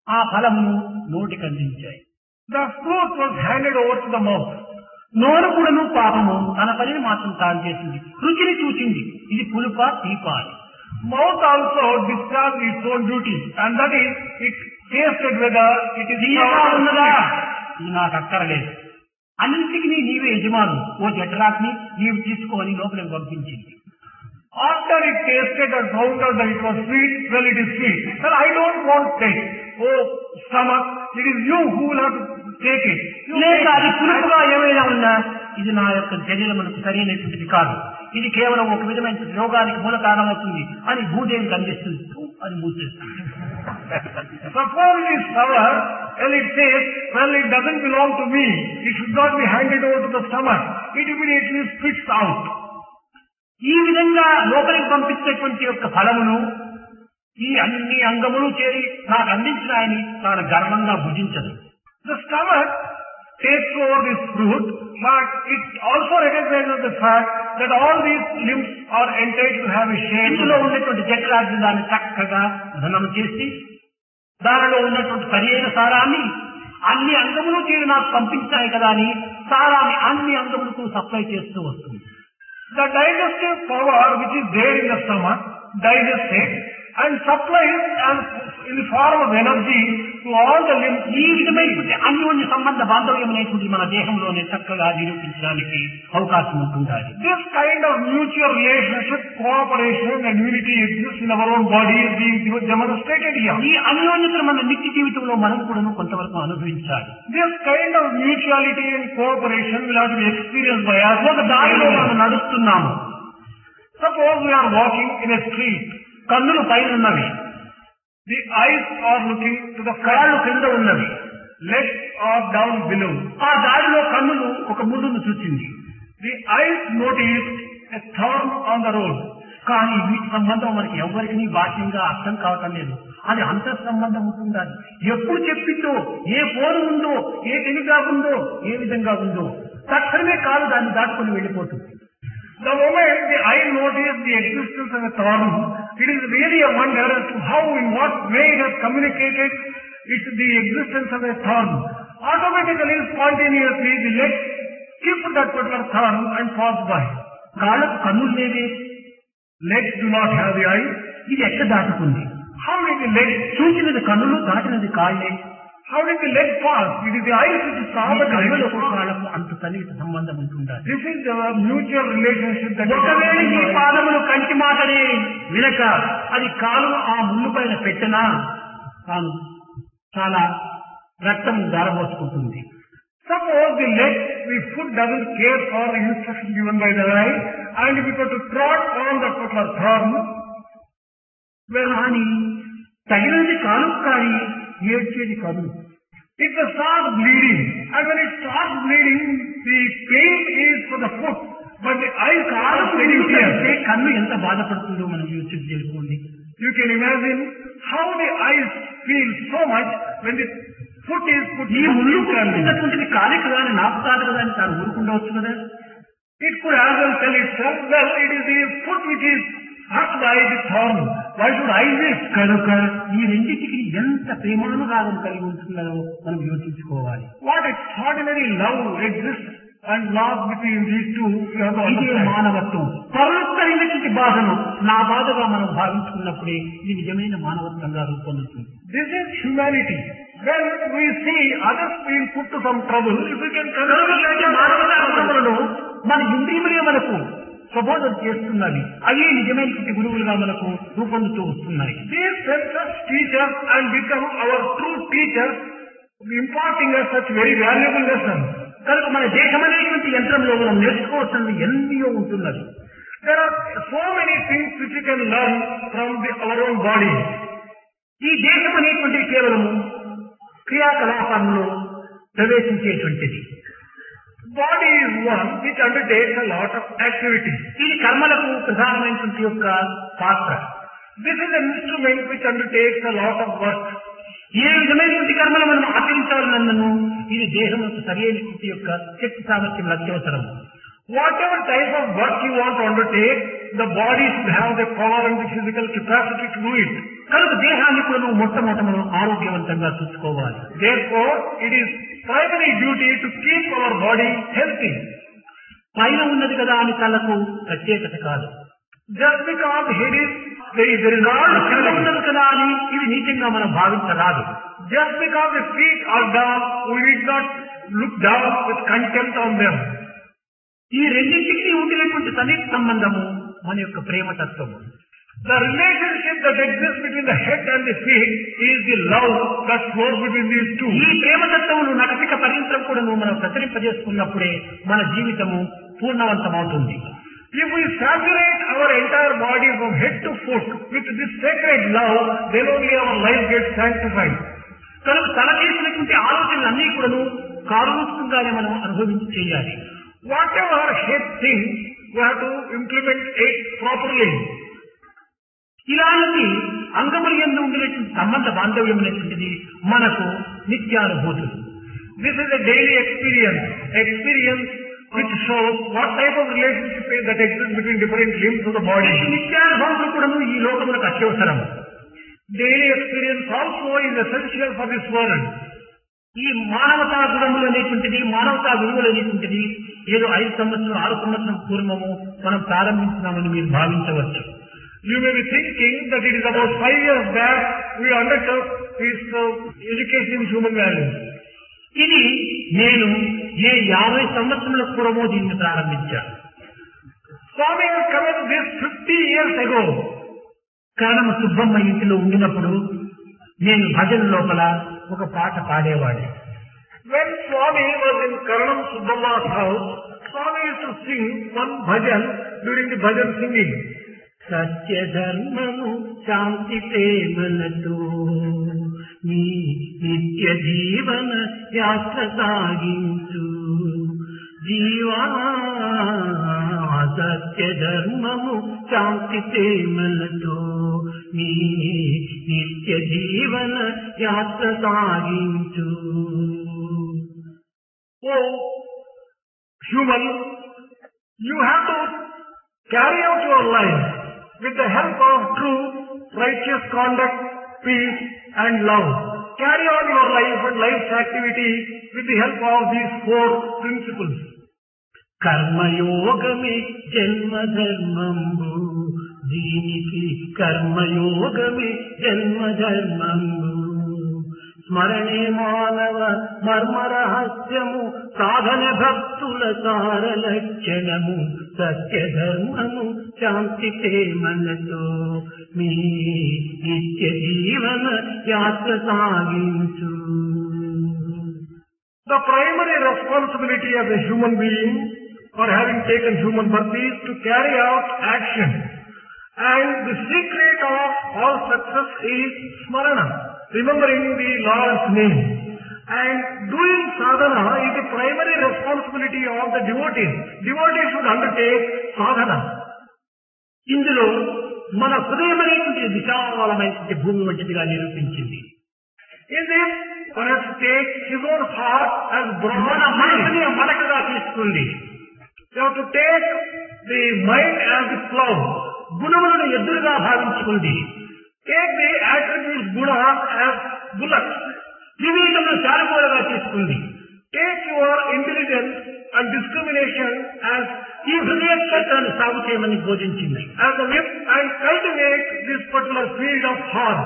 ఆ ఫలమును నోటికి అందించాయి. The fruit was handed over to the mouth. నోరు కూడాను పాపము తన పనిని మాత్రం తాను చేసింది, రుచిని చూచింది, ఇది పులుపా తీపా అని. Mouth also discharged its own duty, and that is, it tasted whether it is తీయగా sour or ఉన్నదా, sweet. ఇది నాకు అక్కరలేదు, అన్నింటికి నీవే యజమాను, ఓ జఠరాగ్ని నీవు తీసుకొని లోపలికి పంపించింది. After it tasted and found out that it was sweet, well, it is sweet. Sir, I don't want taste. Oh, stomach, it is you who will have to take it. You లేక take అది it. పులుపుగా ఏమైనా ఉన్నా, ఇది నా యొక్క శరీరమునకు సరైనటువంటిది కాదు, ఇది కేవలం ఒక విధమైన రోగానికి మూల కారణమవుతుంది అని భూదేవికి అందిస్తుంది అని మూసేస్తుంది. Suppose it is sour, and it says, well, it doesn't belong to me. It should not be handed over to the stomach. It immediately spits out. ఈ విధంగా లోపలికి పంపించేటువంటి యొక్క ఫలమును ఈ అన్ని అంగములు చేరి నాకు అందించినాయని తాను గర్వంగా భుజించదు. The stomach takes over this fruit, but it also recognizes the fact that all these limbs are entitled to have a share. ఇందులో ఉన్నటువంటి జఠరాగ్ని దాన్ని చక్కగా ధనం చేసి దానిలో ఉన్నటువంటి సరైన సారాన్ని అన్ని అంగములు చేరి నాకు పంపించాయి కదా అని సారాన్ని అన్ని అంగములకు సప్లై చేస్తూ వస్తుంది. The digestive power which is there in the stomach digests it and supplies and in the form of energy to all the limbs. ఈ విధమైనటువంటి అన్యోన్య సంబంధ బాంధవ్యం అనేటువంటి మన దేహంలోనే చక్కగా నిరూపించడానికి అవకాశం ఉంటుండాలి. This kind of mutual relationship, cooperation and unity exists in our own body is being demonstrated here. ఈ అన్యోన్యతను మన నిత్య జీవితంలో మనం కూడా కొంతవరకు అనుభవించాలి. This kind of mutuality and cooperation will have to be experienced by us. ఒక దారిలో మనం నడుస్తున్నాము. Suppose we are walking in a street. కన్నులు పైన ఉన్నవి, The eyes are looking to the కాళ్ళు front. కింద ఉన్నవి, Legs are down below. ఆ దారిలో కన్నులు ఒక ముళ్ళును చూసింది. The eyes noticed a thorn on the road. కానీ వీటి సంబంధం మనకి ఎవరికి బాహ్యంగా అర్థం కావటం లేదు. అది అంతర్ సంబంధం ఉంటుండాలి. ఎప్పుడు చెప్పిందో, ఏ ఫోన్ ఉందో, ఏ టెలిగ్రాఫ్ ఉందో, ఏ విధంగా ఉందో తక్షణమే కాలు దాన్ని దాటుకొని వెళ్ళిపోతుంది. The moment the eye noticed the existence of a thorn, it is really a wonder as to how, in what way it has communicated the existence of a thorn. Automatically, spontaneously, the legs skip that particular thorn and pass by. కాళ్ళకు కన్నులు లేవే, Legs do not have the eye. ఇది ఎక్కడ దాటుకుంది? How did the legs, చూసినది కన్నులు, దాటినది కాళ్ళే. how did the leg pass? It is the eyes which saw ఈ the కన్నులకు legs. కాళ్ళకు అంత సన్నిహిత సంబంధం ఉంటుండాలి. This is the mutual relationship that ఒకవేళ ఈ is. పాదములు కంటి మాటనే వినక అది కాలు ఆ ముళ్ళు పైన పెట్టినా తాను చాలా రక్తం దారబోసుకుంటుంది. Suppose the foot doesn't care for the instruction given by the eye, and if it were to trot on that particular thorn, కానీ తగినది కాలు కానీ ఏడ్చేది కాదు. it will start bleeding. And when it starts bleeding, the pain is for the foot. But the eyes are shedding tears. కన్ను ఎంత బాధపడుతుందో మనం యోచన చేసుకోండి. You can imagine how the eyes feel so much when the foot is put ఈ ముళ్ళు in candy. కుట్టుకున్నటువంటిది కాలి కదా అని నాకు కాదు కదా అని తాను ఊరుకుండవచ్చు కదా. It could as well tell itself, well, it is the foot which is hurt by the thorn. Why should I wish? కనుక ఈ రెండింటికి ఎంత ప్రేమానురాగం కలిగి ఉంటుందో మనం యోచించుకోవాలి. What extraordinary love exists and love between these two. You have to ఇదే understand. మానవత్వం. పరలోకమైనటువంటి బాధను నా బాధగా మనం భావించుకున్నప్పుడే ఇది నిజమైన మానవత్వంగా రూపొందుతుంది. This is humanity. When we see others being put to some trouble, if we can consider మానవతాలను మన ఇంద్రియములే మనకు ప్రబోధన చేస్తున్నవి. అవే నిజమైనటువంటి గురువులుగా మనకు రూపొందుతూ వస్తున్నాయి. these senses teach us and become our true teachers, imparting us such very valuable lessons. కనుక మన దేశమనేటువంటి యంత్రంలో మనం నేర్చుకోవాల్సినవి ఎన్నో ఉంటున్నది. There are so many things which you can learn from our own body. ఈ దేశం అనేటువంటి కేవలము క్రియాకలాపాల్లో ప్రవేశించేటువంటిది. Body is one which undertakes a lot of activity. ఇది కర్మలకు ప్రధానమైనటువంటి యొక్క పాత్ర. This is an instrument which undertakes a lot of work. ఏ విధమైనటువంటి కర్మలు మనం ఆచరించాలన్నను ఇది దేహముకు సరైనటువంటి యొక్క శక్తి సామర్థ్యం అత్యవసరం. Whatever type of work you want to undertake, the body should have the power and the physical capacity to do it. కనుక దేహాన్ని కూడా నువ్వు మొట్టమొదట మనం ఆరోగ్యవంతంగా చూసుకోవాలి. Therefore, it is primary duty to keep our body healthy. పైన ఉన్నది కదా అని తలకు ప్రత్యేకత కాదు. Just because head is there is all కింద ఉన్నది కదా అని ఇది నీచంగా మనం భావించరాదు. just because the feet are down, we need not look down with contempt on them. ఈ రెండింటికి ఉండినటువంటి సన్నిహిత సంబంధము మన యొక్క ప్రేమతత్వము. The relationship that exists between the head and the feet is the love that flows between these two. ఈ ప్రేమతత్వమును నకటిక పర్యంతం కూడా మనం ప్రసరింపజేసుకున్నప్పుడే మన జీవితము పూర్ణవంతమవుతుంది. If we saturate our entire body from head to foot with this sacred love, then only our life gets sanctified. కనుక తల చేసినటువంటి ఆలోచనలన్నీ కూడాను కారణంగానే మనం అనుభవించి చేయాలి. Whatever head thinks, we have to implement it properly. ఇలాంటి అంగముల యందు ఉండేటువంటి సంబంధ బాంధవ్యం అనేటువంటిది మనకు నిత్యానుభూతులు. This is a daily experience which shows what type of relationship that exists between different limbs of the body. ఈ నిత్యానుభవం కూడా ఈ లోకములకు అత్యవసరం. Daily experience also is essential for this world. ఈ మానవతా గుణములు అనేటువంటిది, మానవతా విలువలు అనేటువంటిది ఏదో 5 సంవత్సరం 6 సంవత్సరం పూర్వము మనం ప్రారంభించినామని మీరు భావించవచ్చు. You may be thinking that it is about 5 years back we undertook this education in human values. ఇది నేను 50 సంవత్సరాల పూర్వమో దీన్ని ప్రారంభించాను. Swami has commenced this 50 years ago. కారణం సుబ్బమ్మ ఇంటిలో ఉండినప్పుడు నేను భజన లోపల ఒక పాట పాడేవాడిని. When Swami was in Karanam Subbamma's house, Swami used to sing one bhajan during the bhajan singing. సత్య ధర్మము శాంతి ప్రేమలతో నీ నిత్య జీవన యాత్ర సాగించు జీవా. సత్య ధర్మము శాంతి ప్రేమలతో నీ నిత్య జీవన యాత్ర సాగించు. Oh, human, you have to carry out your life with the help of truth, righteous conduct, peace and love. Carry on your life and life's activity with the help of these 4 principles. కర్మయోగమే జన్మ ధర్మంబు దీనికి కర్మయోగమే జన్మ ధర్మంబు స్మరణే మానవ మర్మ రహస్యము సాధన భక్తుల సార లక్షణము సత్య ధర్మము శాంతి ప్రేమలతో మీ నిత్య జీవన యాత్ర సాగించు. The primary responsibility of a human being for having taken human birth is to carry out action. And the secret of all success is smarana, remembering the Lord's name. And doing sadhana is the primary responsibility of the devotee. Devotee should undertake sadhana. ఇందులో మన హృదయం అనేటువంటి విశాలమైనటువంటి భూమి వంటిదిగా నిరూపించింది. In this, one has to take his own heart as మన మనసుని మడకగా తీసుకుంది. You have to take the mind as the plow. గుణములను ఎద్దులుగా భావించుకుంది. Take the attributes guna as bullocks. వివేకమును చారుగోలుగా తీసుకుంది. Take your intelligence and discrimination as ఈ హృదయ క్షేత్రాన్ని సాగు చేయమని బోధించింది. a whip and cultivate this particular field of heart.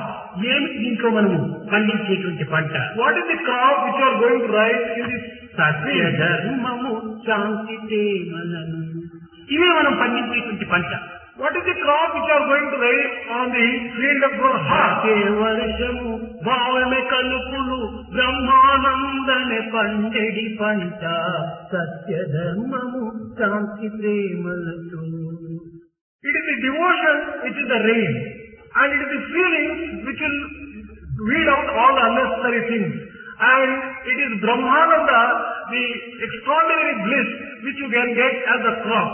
ఏమిటి దీంట్లో మనము పండించేటువంటి పంట? What is the crop which you are going to rise in this సత్య ధర్మము శాంతి ప్రేమలను, ఇవే మనం పండించేటువంటి పంట. What is the crop which you are going to raise on the field of your heart? వర్షము భావమే కలుపులు బ్రహ్మానందనే పండెడి పంట సత్య ధర్మము శాంతి ప్రేమలతో. It is the devotion which is the rain, and it is the feelings which will weed out all the unnecessary things. And it is Brahmananda, the extraordinary bliss which you can get as a crop.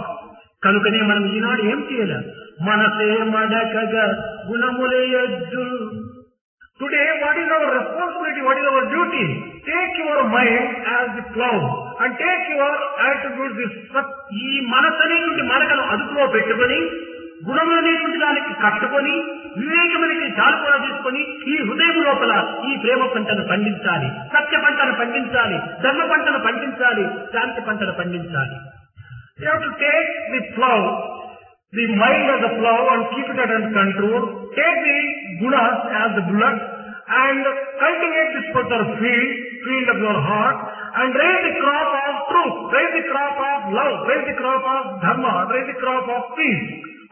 కనుకనే మనం ఈనాడు ఏం చేయాలి? మనసే మడకగా గుణములే ఎద్దు. Today, what is our responsibility? What is our duty? Take your mind as the plow and take your attributes. ఈ మనసు అనేటువంటి మడకను అదుపులో పెట్టుకొని గుణములు అనేటువంటి దానికి కట్టుకొని వివేకమునికి చాలుకోలా తీసుకొని ఈ హృదయం లోపల ఈ ప్రేమ పంటను పండించాలి, సత్య పంటను పండించాలి, ధర్మ పంటను పండించాలి, శాంతి పంటను పండించాలి. You have to take the plow, the mind as a plow, and keep it under control. Take the gunas as the bullock and cultivate this particular field of your heart, and raise the crop of truth, raise the crop of love, raise the crop of dharma, raise the crop of peace.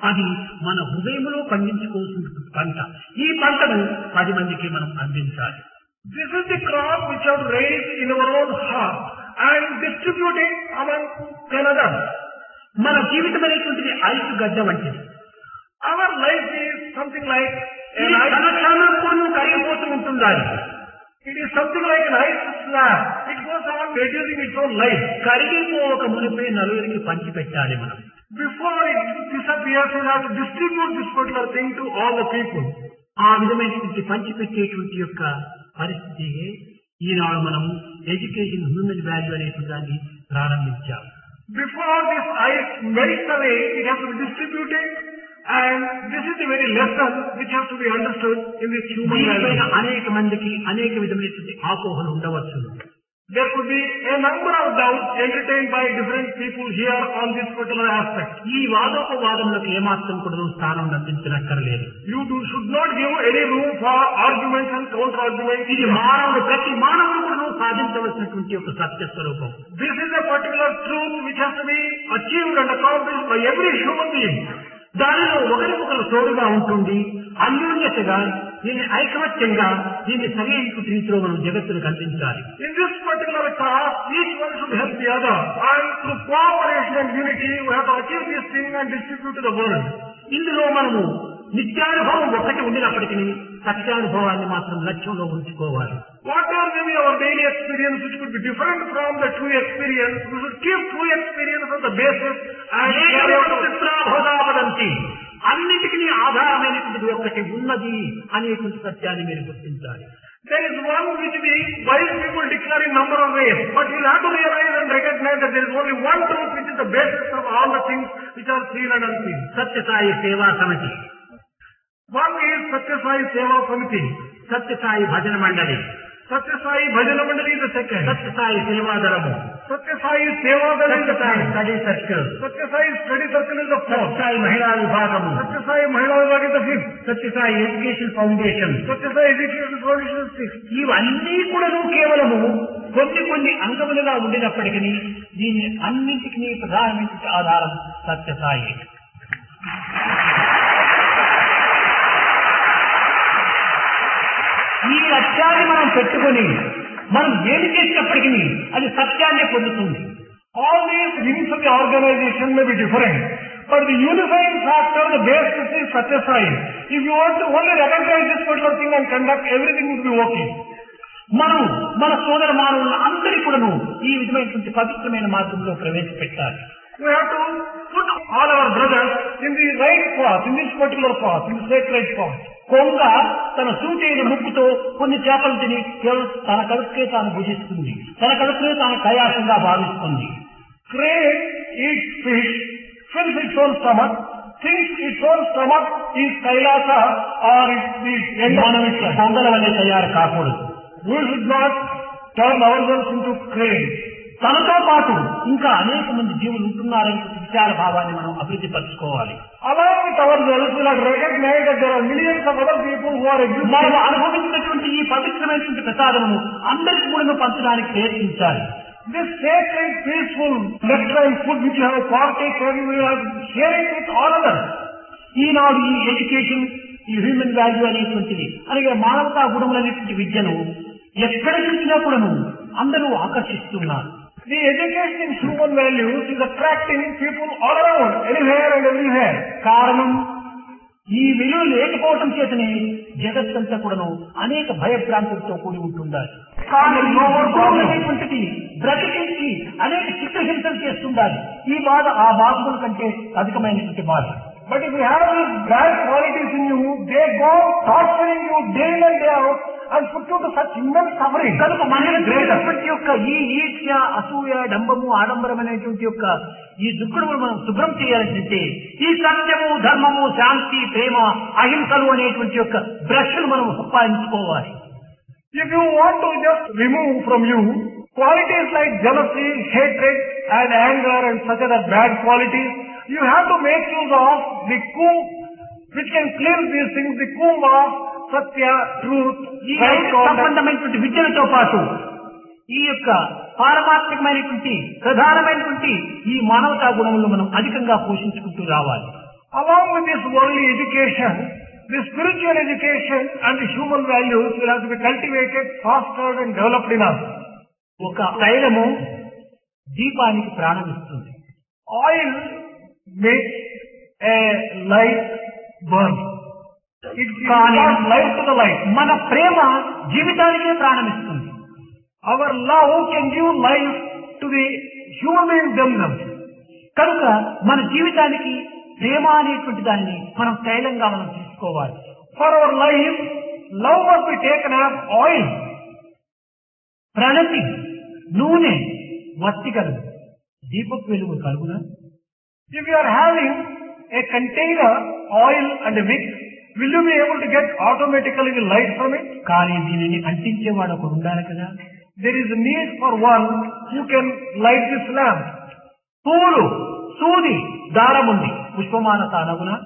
అది మన హృదయంలో పండించుకోవాల్సిన పంట. ఈ పంటను 10 మందికి మనం అందించాలి. This is the crop which you have to raise in our own heart and distribute it among 10 others. మన జీవితం అనేటువంటిది ఐసు గడ్డ వంటిది. Our life is something like క్షణక్షణం కరిగిపోతూ ఉంటుండాలి. It is something like an ice slab. It goes on reducing its own life. కరిగిపోక మునిపే నలుగురికి పంచి పెట్టాలి మనం. Before it disappears, we have to distribute this particular thing to all the people. ఆ విధమైనటువంటి పంచిపెట్టేటువంటి యొక్క పరిస్థితి ఈనాడు మనం ఎడ్యుకేషన్ హ్యూమన్ వాల్యూ అనేటువంటి దాన్ని ప్రారంభించాం. Before this ice melts away, it has to be distributed, and this is the very lesson which has to be understood in this human value. అనేక మందికి అనేక విధమైనటువంటి ఆపోహలు ఉండవచ్చు. There could be a number of doubts entertained by different people here on this particular aspect. ఈ వాదోపవాదములకు ఏమాత్రం కూడా స్థానం అందించనక్కర్లేదు. You should not give any room for arguments and counter arguments. ఇది ప్రతి మానవుడు కూడా సాధించవలసినటువంటి ఒక సత్య స్వరూపం. This is a particular truth which has to be achieved and accomplished by every human being. దానిలో ఒకరికొకరు తోడుగా ఉంటుంది, అన్యోన్యతగా దీన్ని ఐకమత్యంగా దీన్ని సరైన రీతిలో మనం జగత్తులకు అందించాలి. In this particular task, each one should help the other, and through cooperation and unity, we have to achieve this thing and distribute to the world. ఇందులో మనము నిత్యానుభవం ఒకటి ఉండినప్పటికీ సత్యానుభవాన్ని మాత్రం లక్ష్యంలో ఉంచుకోవాలి. Whatever may be our daily experience, which could be different from the true experience, we should keep true experience as the basis and carry out చిత్రాభోదావదంతి. అన్నిటికీ ఆధారమైనటువంటి ఒకటి ఉన్నది అనేటువంటి సత్యాన్ని మీరు గుర్తించాలి. There is one which the wise people declare in number of ways, but you have to realize and recognize that there is only one truth which is the basis of all the things which are seen and unseen. Sathya Sai సేవా సమితి. One is Satya Sai Seva Samiti, Sathya Sai భజన మండలి, Satya Sai Bhajana Mandali is the second, Satya Sai సేవాదళము, Satya Sai Seva Dal is the Satya Sai third, study circle, Satya Sai Study Circle is the fourth, Satya Sai మహిళా విభాగము, Satya Sai Mahila Vibhag is the fifth, Satya Sai education foundation. Satya Sai Education Foundation is sixth. ఇవన్నీ కూడా కేవలము కొన్ని అంగములుగా ఉండినప్పటికీ దీన్ని అన్నింటికి ప్రధానమైన ఆధారం సత్యసాయి. ఈ లక్ష్యాన్ని మనం పెట్టుకొని మనం ఏమి చేసినప్పటికీ అది సత్యాన్ని పొందుతుంది. All these wings of the organization may be different, but the unifying factor, the basis is Satya Sai. If you want to only recognize this particular thing and conduct, everything will be okay. మనం మన సోదర మానవులను అందరి కూడాను ఈ విధమైనటువంటి పవిత్రమైన మార్గంలో ప్రవేశపెట్టాలి. We have to put all our brothers in the right path, in this particular path, in the sacred path. కొంగ తన సూచైన ముక్కుతో కొన్ని చేపలు తిని కేవలం తన కడుపుకే తాను భుజిస్తుంది, తన కడుపునే తాను కయాసంగా భావిస్తుంది. Crane eats fish, fills its own stomach, thinks its own stomach is Kailasa or it's the end. మనం ఇట్లా కొంగల వల్లే తయారు కాకూడదు. We should not turn ourselves into cranes. తనతో పాటు ఇంకా అనేక మంది జీవులు ఉంటున్నారనే విచార భావాన్ని మనం అభివృద్ధి పరచుకోవాలి. Along with ourselves, we have recognized that there are millions of other people who are existing. మనం అనుభవించినటువంటి ఈ పవిత్రమైనటువంటి ప్రసాదమును అందరికీ కూడా పంచడానికి ప్రయత్నించాలి. This sacred, peaceful nectar and food which you have partaken, we are sharing with all others. ఈనాడు ఈ education, ఈ హ్యూమన్ వాల్యూ అనేటువంటిది అలాగే మానవతా గుణములనేటువంటి విద్యను ఎక్కడ చూసినా కూడాను అందరూ ఆకర్షిస్తున్నారు. The education in human values is attracting people all around, anywhere and everywhere. కారణం ఈ విలువ లేకపోవటం చేతనే జగత్తంతా కూడాను అనేక భయభ్రాంతులతో కూడి ఉంటుండాలి. కానీ అనేటువంటిది బ్రతికించి అనేక చిత్రహింసలు చేస్తుండాలి. ఈ బాధ ఆ బాధల కంటే అధికమైనటువంటి బాధ. But if you have these bad qualities in you, they go torturing you day in and day out and put you to such immense suffering. కనుక మనటువంటి యొక్క ఈ ఈర్ష్య, అసూయ, డంబము, ఆడంబరం అనేటువంటి యొక్క ఈ దుఃఖములు మనం శుభ్రం చేయాలంటే ఈ సత్యము, ధర్మము, శాంతి, ప్రేమ, అహింసలు అనేటువంటి యొక్క బ్రష్లు మనం సంపాదించుకోవాలి. If you want to just remove from you qualities like jealousy, hatred and anger and such other bad qualities, you have to make use of the kum which can cleanse these things, the kum of Satya, truth, ఈ right conduct. సంబంధమైనటువంటి విద్యలతో పాటు ఈ యొక్క పారమార్థికమైనటువంటి ప్రధానమైనటువంటి ఈ మానవతా గుణములను మనం అధికంగా పోషించుకుంటూ రావాలి. Along with this worldly education, the spiritual education and the human values will have to be cultivated, fostered and developed in us. ఒక తైలము దీపానికి ప్రాణం ఇస్తుంది. Oil makes a light burn. It gives life to the light. మన ప్రేమ జీవితానికే ప్రాణం ఇస్తుంది. Our love can give life to the human beings themselves. కనుక మన జీవితానికి ప్రేమ అనేటువంటి దాన్ని మనం తైలంగా మనం తీసుకోవాలి. For our life, love must be taken as oil. ప్రణతి, నూనె, వత్తి కలుగు, దీపపు వెలుగు కలుగునా? If you are having a container, oil and a wick, will you be able to get automatically the light from it? కానీ దీనిని అంటించేవాడు ఒకడు ఉండాలి కదా. There is a need for one who can light this lamp. పూలు, సూది, దారం ఉంది, పుష్పమాలత అనగునా?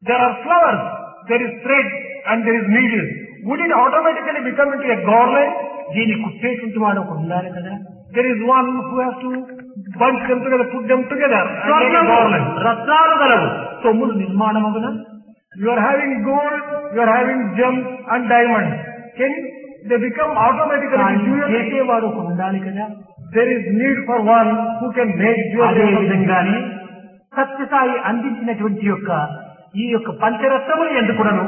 There are flowers, there is thread and there is needle. Would it automatically become into a garland? దీన్ని కుట్టేటువంటి వాడు ఒకడు ఉండాలి కదా. There is one who has to bunch them together, put them together and make a garland. రత్నాలు గలవు, సొమ్ములు నిర్మాణమగునా? You are having gold, you are having gems and diamonds. Can they become automatically jewelry? చేసేవాడు ఒకడు ఉండాలి కదా. There is need for one who can make అదే jewelry. విధంగానే సత్యసాయి అందించినటువంటి యొక్క ఈ యొక్క పంచరత్నములు ఎందుకునను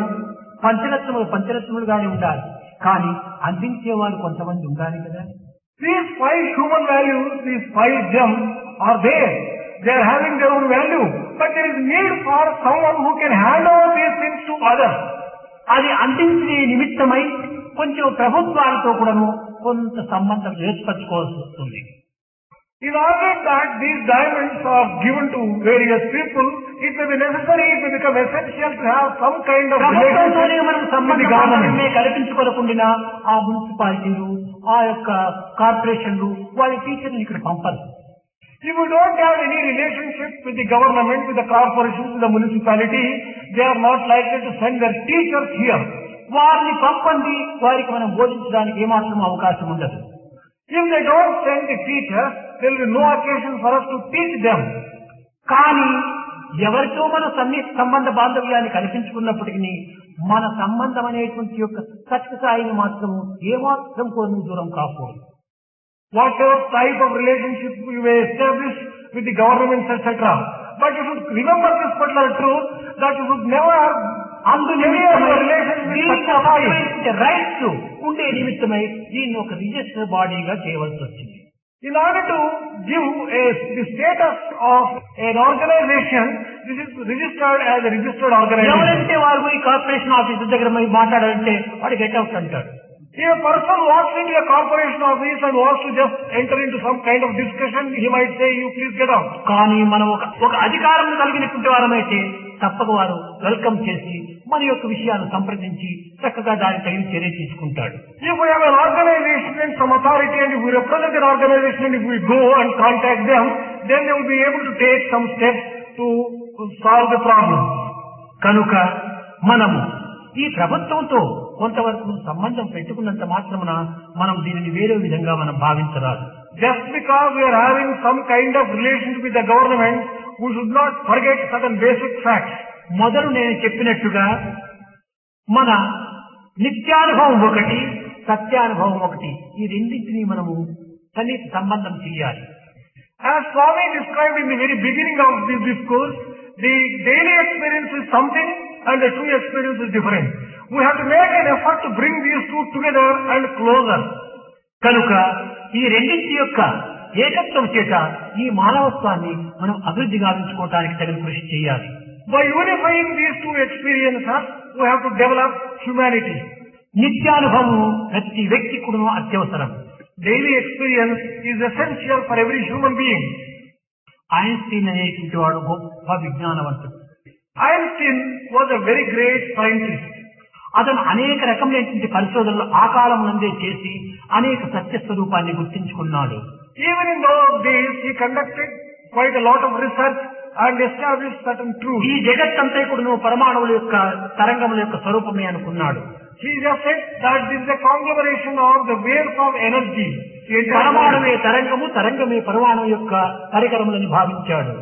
పంచరత్నములుగానే ఉండాలి. కానీ అందించేవాడు కొంతమంది ఉండాలి కదా. These 5 human values, these 5 gems are there. They are having their own value. But there is need for someone who can hand over these things to others. అది అందించే నిమిత్తమై కొంచెం ప్రభుత్వాలతో కూడాను కొంత సంబంధం ఏర్పరచుకోవాల్సి వస్తుంది. In order that these diamonds are given to various people, it may be necessary, it may become essential to have some kind of ప్రభుత్వంతోనే మనం relationship with the సంబంధం government. కల్పించుకోకుండా ఆ మున్సిపాలిటీలు, ఆ యొక్క కార్పొరేషన్లు వాళ్ళ టీచర్లు ఇక్కడ పంపరు. If you don't have any relationship with the government, with the corporations, with the municipality, they are not likely to send their teachers here. వారిని పంపండి, వారికి మనం బోధించడానికి ఏమాత్రం అవకాశం ఉండదు. If they don't send the teachers, there will be no occasion for us to teach them. కానీ ఎవరితో మన సంబంధ బాంధవ్యాన్ని కల్పించుకున్నప్పటికీ మన సంబంధం అనేటువంటి యొక్క సత్యసాయిని మాత్రం ఏమాత్రం కూడా దూరం కాకూడదు. Whatever type of relationship you may establish with the governments, etc. But you should remember this particular truth, that you should never అందులో relations with రైట్స్ ఉండే నిమిత్తమై దీన్ని ఒక రిజిస్టర్ బాడీగా చేయవలసి వచ్చింది. In order to give the status of an organization, this is registered as a registered organization. ఎవరంటే వారు పోయి కార్పొరేషన్ ఆఫీసర్ దగ్గర పోయి మాట్లాడాలంటే వాడు గెట్ అవుట్ అంటాడు. If a person walks into a corporation office and wants to just enter into some kind of discussion, he might say, "You please get out." కానీ మనం ఒక అధికారం కలిగినటువంటి వారమైతే తప్పక వారు వెల్కమ్ చేసి మన యొక్క విషయాలను సంప్రదించి చక్కగా దాని తగిన చర్య తీసుకుంటాడు. If we have an organization and some authority, and if we represent an organization and if we go and contact them, then they will be able to take some steps to solve the problem. కనుక మనము ఈ ప్రభుత్వంతో కొంతవరకు సంబంధం పెట్టుకున్నంత మాత్రమున మనం దీనిని వేరే విధంగా మనం భావించరాదు. Just because we are having some kind of relationship with the government, we should not forget certain basic facts. మొదలు నేను చెప్పినట్టుగా మన నిత్యానుభవం ఒకటి, సత్యానుభవం ఒకటి, ఈ రెండింటినీ మనము సన్నిహిత సంబంధం చేయాలి. As Swami described in the very beginning of this discourse, the daily experience is something and the true experience is different. We have to make an effort to bring these two together and closer. కనుక ఈ రెండింటి యొక్క ఏకత్వం చేత ఈ మానవత్వాన్ని మనం అభివృద్ధి గావించుకోవడానికి తగిన కృషి చేయాలి. By unifying these two experiences, we have to develop humanity. నిత్యానుభవం ప్రతి వ్యక్తి కూడా అత్యవసరం. Daily experience is essential for every human being. Einstein అనేటువంటి వాడు గొప్ప విజ్ఞానవంతుడు. Einstein was a very great scientist. అతను అనేక రకమైనటువంటి పరిశోధనలు ఆ కాలం నందే చేసి అనేక సత్య స్వరూపాన్ని గుర్తించుకున్నాడు. Even in those days, he conducted quite a lot of research and established certain truths. ఈ జగత్తంతా కూడా పరమాణువుల యొక్క తరంగముల యొక్క స్వరూపమే అనుకున్నాడు. He just said that this is a conglomeration of the waves of energy. పరమాణువే తరంగము, తరంగమే పరమాణువు యొక్క పరికరములని భావించాడు.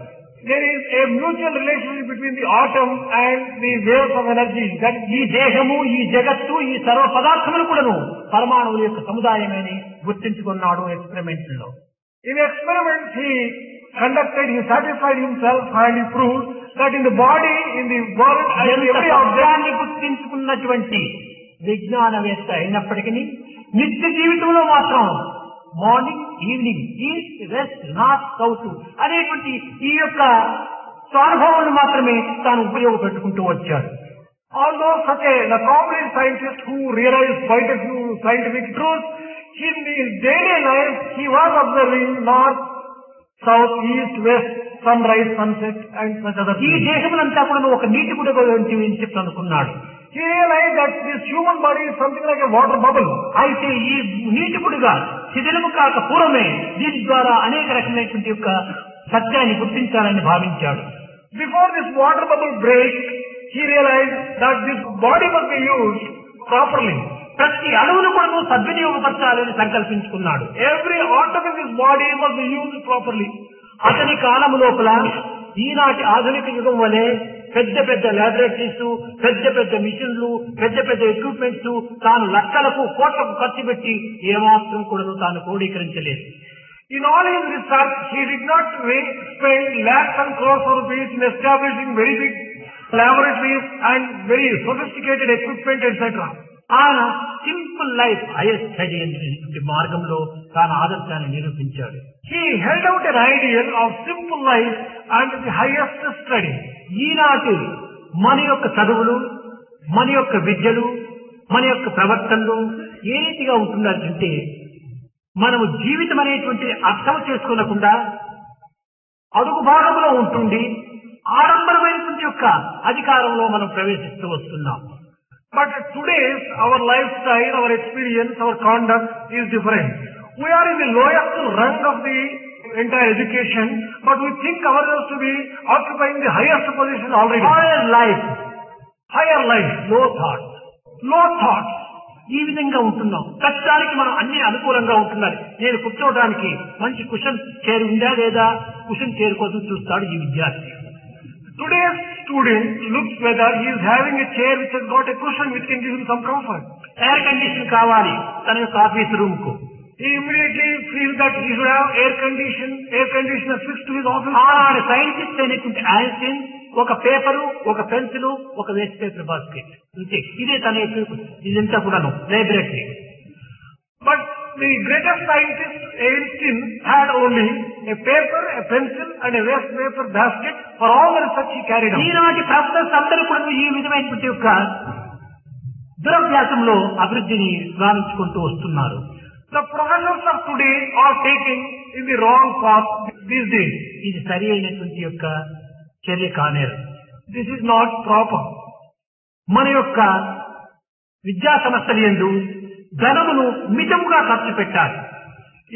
There is a mutual relationship between the atom and the waves of energy. that ఈ దేహము, ఈ జగత్తు, ఈ సర్వ పదార్థములు కూడాను పరమాణువుల యొక్క సముదాయమని గుర్తించుకున్నాడు ఎక్స్పెరిమెంట్ లో. In experiments he conducted, he satisfied himself and he proved that in the body, in the world, and in every object, గుర్తించుకున్నటువంటి విజ్ఞానవేత్త అయినప్పటికీ నిత్య జీవితంలో మాత్రం morning, evening, east, west, north, south అనేటువంటి ఈ యొక్క స్వానుభవాలను మాత్రమే తాను ఉపయోగపెట్టుకుంటూ వచ్చాడు. although such an accomplished scientist who realized quite a few scientific truths, in his daily life he was observing north, south, east, west, sunrise, sunset and such other ఈ things. దేహములంతా కూడా ఒక నీటి గుడగ అని చెప్పి అనుకున్నాడు. He realized that this human body is something like a water bubble. అయితే ఈ నీటి గుడిగా శిథిలము కాక పూర్వమే దీని ద్వారా అనేక రకమైనటువంటి యొక్క సత్యాన్ని గుర్తించాలని భావించాడు. Before this water bubble breaks, he realized that this body must be used properly. ప్రతి అణువును కూడా సద్వినియోగపరచాలని సంకల్పించుకున్నాడు. Every atom in this body must be used properly. అతని కాలము లోపల ఈనాటి ఆధునిక యుగం వలె పెద్ద పెద్ద ల్యాబొరేటరీస్, పెద్ద పెద్ద మిషన్లు, పెద్ద పెద్ద ఎక్విప్మెంట్స్ తాను లక్షలకు కోట్లకు ఖర్చు పెట్టి ఏమాత్రం కూడా తాను క్రోడీకరించలేదు. In all his research, he did not spend lakhs and crores of rupees in establishing very big laboratories and very sophisticated equipment, etc. ఆయన సింపుల్ లైఫ్ హైయెస్ట్ స్టడీ అనే మార్గంలో తాను ఆదర్శాన్ని నిరూపించాడు. He held out an ideal of simple life and the highest study. ఈనాటి మన యొక్క చదువులు, మన యొక్క విద్యలు, మన యొక్క ప్రవర్తనలు ఏ రీతిగా ఉంటున్నారంటే మనము జీవితం అనేటువంటి అర్థం చేసుకోకుండా అడుగు భాగంలో ఉంటుండి ఆడంబరమైనటువంటి యొక్క అధికారంలో మనం ప్రవేశిస్తూ వస్తున్నాం. But today's our lifestyle, our experience, our conduct is different. We are in the lowest rung of the entire education, but we think ourselves to be occupying the highest position already. Higher life, low thoughts. ఈ విధంగా ఉంటున్నాం. ప్రస్తుతానికి మనం అన్ని అనుకూలంగా ఉంటున్నారు. నేను కూర్చోవడానికి మంచి కుషన్ చైర్ ఉందా లేదా, కుషన్ చైర్ కోసం చూస్తాడు ఈ విద్యార్థి. Today's student looks whether he is having a chair which has got a cushion which can give him some comfort. Air condition కావాలి తన యొక్క ఆఫీస్ రూమ్ కు. He immediately feels that he should have air conditioner fixed to his office. ఆనాడు scientist అయినటువంటి Einstein ఒక paper, ఒక pencil, ఒక waste paper basket, ఇదే తన యొక్క ఇదంతా కూడాను library. the greatest scientist Einstein had only a paper, a pencil and a waste paper basket for all the research he carried out. ఈనాటి ప్రొఫెసర్స్ అందరూ కూడా ఈ విధమైనటువంటి యొక్క దురభ్యాసంలో అభివృద్ధిని గావించుకుంటూ వస్తున్నారు. The professors of today are taking in the wrong path these days. ఇది సరి అయినటువంటి యొక్క చర్య కానేరు. This is not proper. మన యొక్క విద్యా సంస్థల యందు ధనమును మితముగా ఖర్చు పెట్టాలి.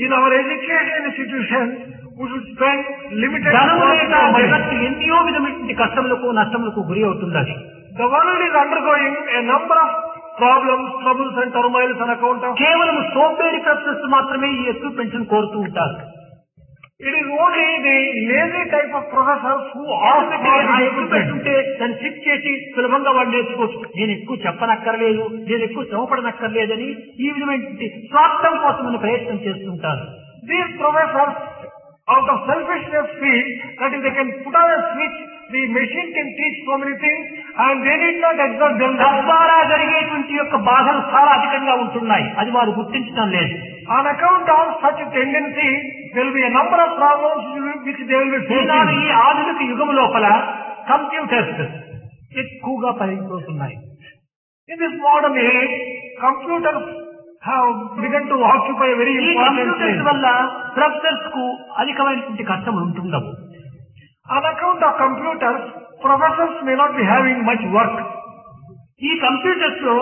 In our education institutions, we should spend limited ధనము లేక money. జగత్తు ఎన్నో విధమైనటువంటి కష్టములకు నష్టములకు గురి అవుతున్నది. The world is undergoing a number of problems, troubles and turmoils on account of. కేవలం సోంబేరి ప్రొఫెసర్స్ మాత్రమే ఈ ఎక్విప్మెంట్స్ కోరుతూ ఉంటారు. It is only the lazy type of professors who ask for the equipment. ఉంటే దాన్ని ఫిక్స్ చేసి సులభంగా వాడు నేర్చుకోవచ్చు. నేను ఎక్కువ చెప్పనక్కర్లేదు, నేను ఎక్కువ శ్రమపడనక్కర్లేదని ఈ విధమైన స్వార్థం కోసం ప్రయత్నం చేస్తుంటారు. These professors, out of selfishness, feel that if they can put on a switch, the machine can teach so many things and they need not exert themselves. తద్వారా జరిగేటువంటి యొక్క బాధలు చాలా అధికంగా ఉంటున్నాయి. అది వారు గుర్తించడం లేదు. On account of such a tendency, there will be a number of problems which they will be Eenadu facing. ఈ ఆధునిక యుగం లోపల కంప్యూటర్స్ ఎక్కువగా పరిగెత్తుతున్నాయి. In this modern age, computers have begun to occupy a very ఈ important computers place. వల్ల professors కు అధికమైనటువంటి కష్టములు ఉంటుండవు. On account of computers, professors may not be having much work. ఈ కంప్యూటర్స్ లో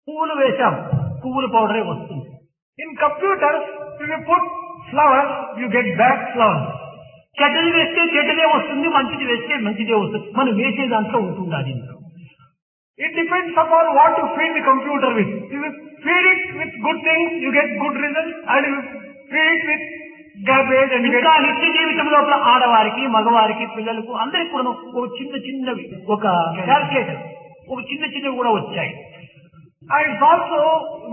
పువ్వులు వేశాం, పువ్వుల పౌడరే వస్తుంది. In computers, if you put flowers, you get back flowers. చెడ్డది వేస్తే చెడ్డదే వస్తుంది, మంచిది వేస్తే మంచిదే వస్తుంది. మనం వేసే దాంట్లో ఉంటుంది అది. It depends upon what you feed the computer with. If you feed it with good things, you get good results, and if you feed it with garbage and you get. ఇంకా నిత్య జీవితం లోపల ఆడవారికి, మగవారికి, పిల్లలకు అందరికి కూడా ఒక చిన్నవి ఒక క్యాల్కులేటర్, ఒక చిన్నవి కూడా వచ్చాయి. And it's also,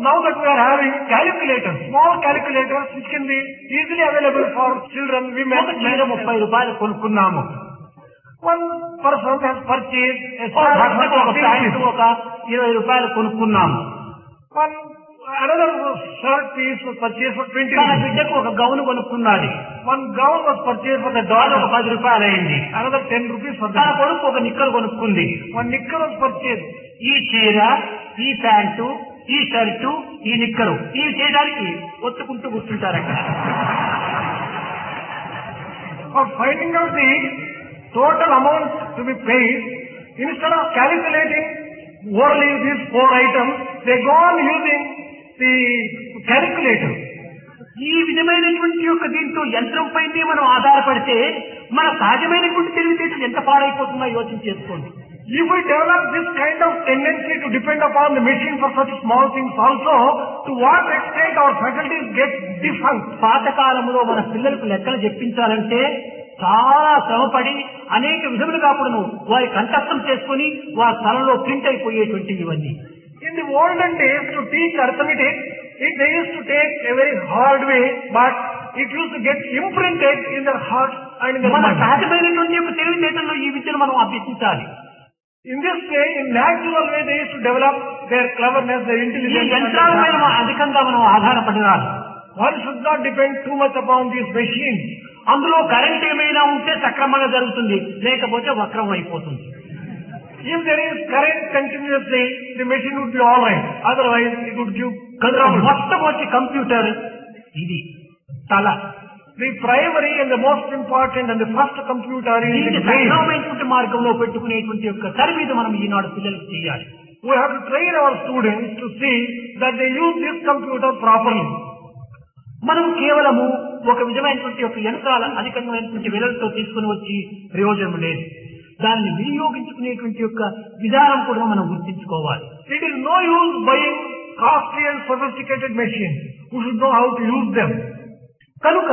now that we are having calculators, small calculators which can be easily available for children, women, ఒక చీర men. 30 రూపాయలు కొనుక్కున్నాము. One person has purchased a భర్తకు ఒక ప్యాంటు shirt. ఒక 20 రూపాయలు కొనుక్కున్నాము. Another shirt piece was purchased for 20 తన rupees. బిడ్డకు ఒక gown కొనుక్కున్నది. One gown was purchased for the అది daughter. ఒక 10 రూపాయలు అయింది. Another 10 rupees for తన the. కొడుకు ఒక నిక్కరు కొనుక్కుంది. One knicker was purchased. ఈ చీర, ఈ ప్యాంటు, ఈ షర్టు, ఈ నిక్కరు ఇవి చేయడానికి ఒత్తుకుంటూ కూర్చుంటారట. For finding out the total amount to be paid, instead of calculating orally these 4 items, they go on using the calculator. ఈ విధమైనటువంటి యొక్క దీంతో యంత్రం పైనే మనం ఆధారపడితే మన సహజమైనటువంటి తెలివితేటలు ఎంత పాడైపోతుందో యోచన చేసుకోండి. If we develop this kind of tendency to depend upon the machine for such small things also, to what extent our faculties get defunct. పాతకాలంలో మన పిల్లలకు లెక్కలు చెప్పించాలంటే చాలా శ్రమపడి అనేక విధములుగా కూడా వారి కంఠస్థం చేసుకుని వారి స్థలంలో ప్రింట్ అయిపోయేటువంటివి ఇవన్నీ. In the olden days, to teach arithmetic, they used to take a very hard way, but it used to get imprinted in their hearts and in their మన minds. సహజమైనటువంటి యొక్క తెలివితేటల్లో ఈ విద్యను మనం అభ్యసించాలి. In this way, in natural way, they used to develop their cleverness, their ఈ intelligence. యంత్రాల మీద అధికంగా మనం ఆధారపడినారు. One should not depend too much upon these machines. అందులో కరెంట్ ఏమైనా ఉంటే సక్రమంగా జరుగుతుంది, లేకపోతే వక్రం అయిపోతుంది. If there is current continuously, the machine would be all right. Otherwise, it would give trouble. మొత్తం వచ్చి కంప్యూటర్ ఇది తల. The primary and the most important and the first computer is దీన్ని the brain. సక్రమమైనటువంటి మార్గంలో పెట్టుకునేటువంటి యొక్క తరబీదు మనం ఈనాడు పిల్లలకు చేయాలి. We have to train our students to see that they use this computer properly. మనం కేవలము ఒక విధమైనటువంటి యొక్క యంత్రాల అధికమైనటువంటి విలువలతో తీసుకుని వచ్చి ప్రయోజనం లేదు. దాన్ని వినియోగించుకునేటువంటి యొక్క విధానం కూడా మనం గుర్తించుకోవాలి. It is no use buying costly and sophisticated machines. We should know how to use them. కనుక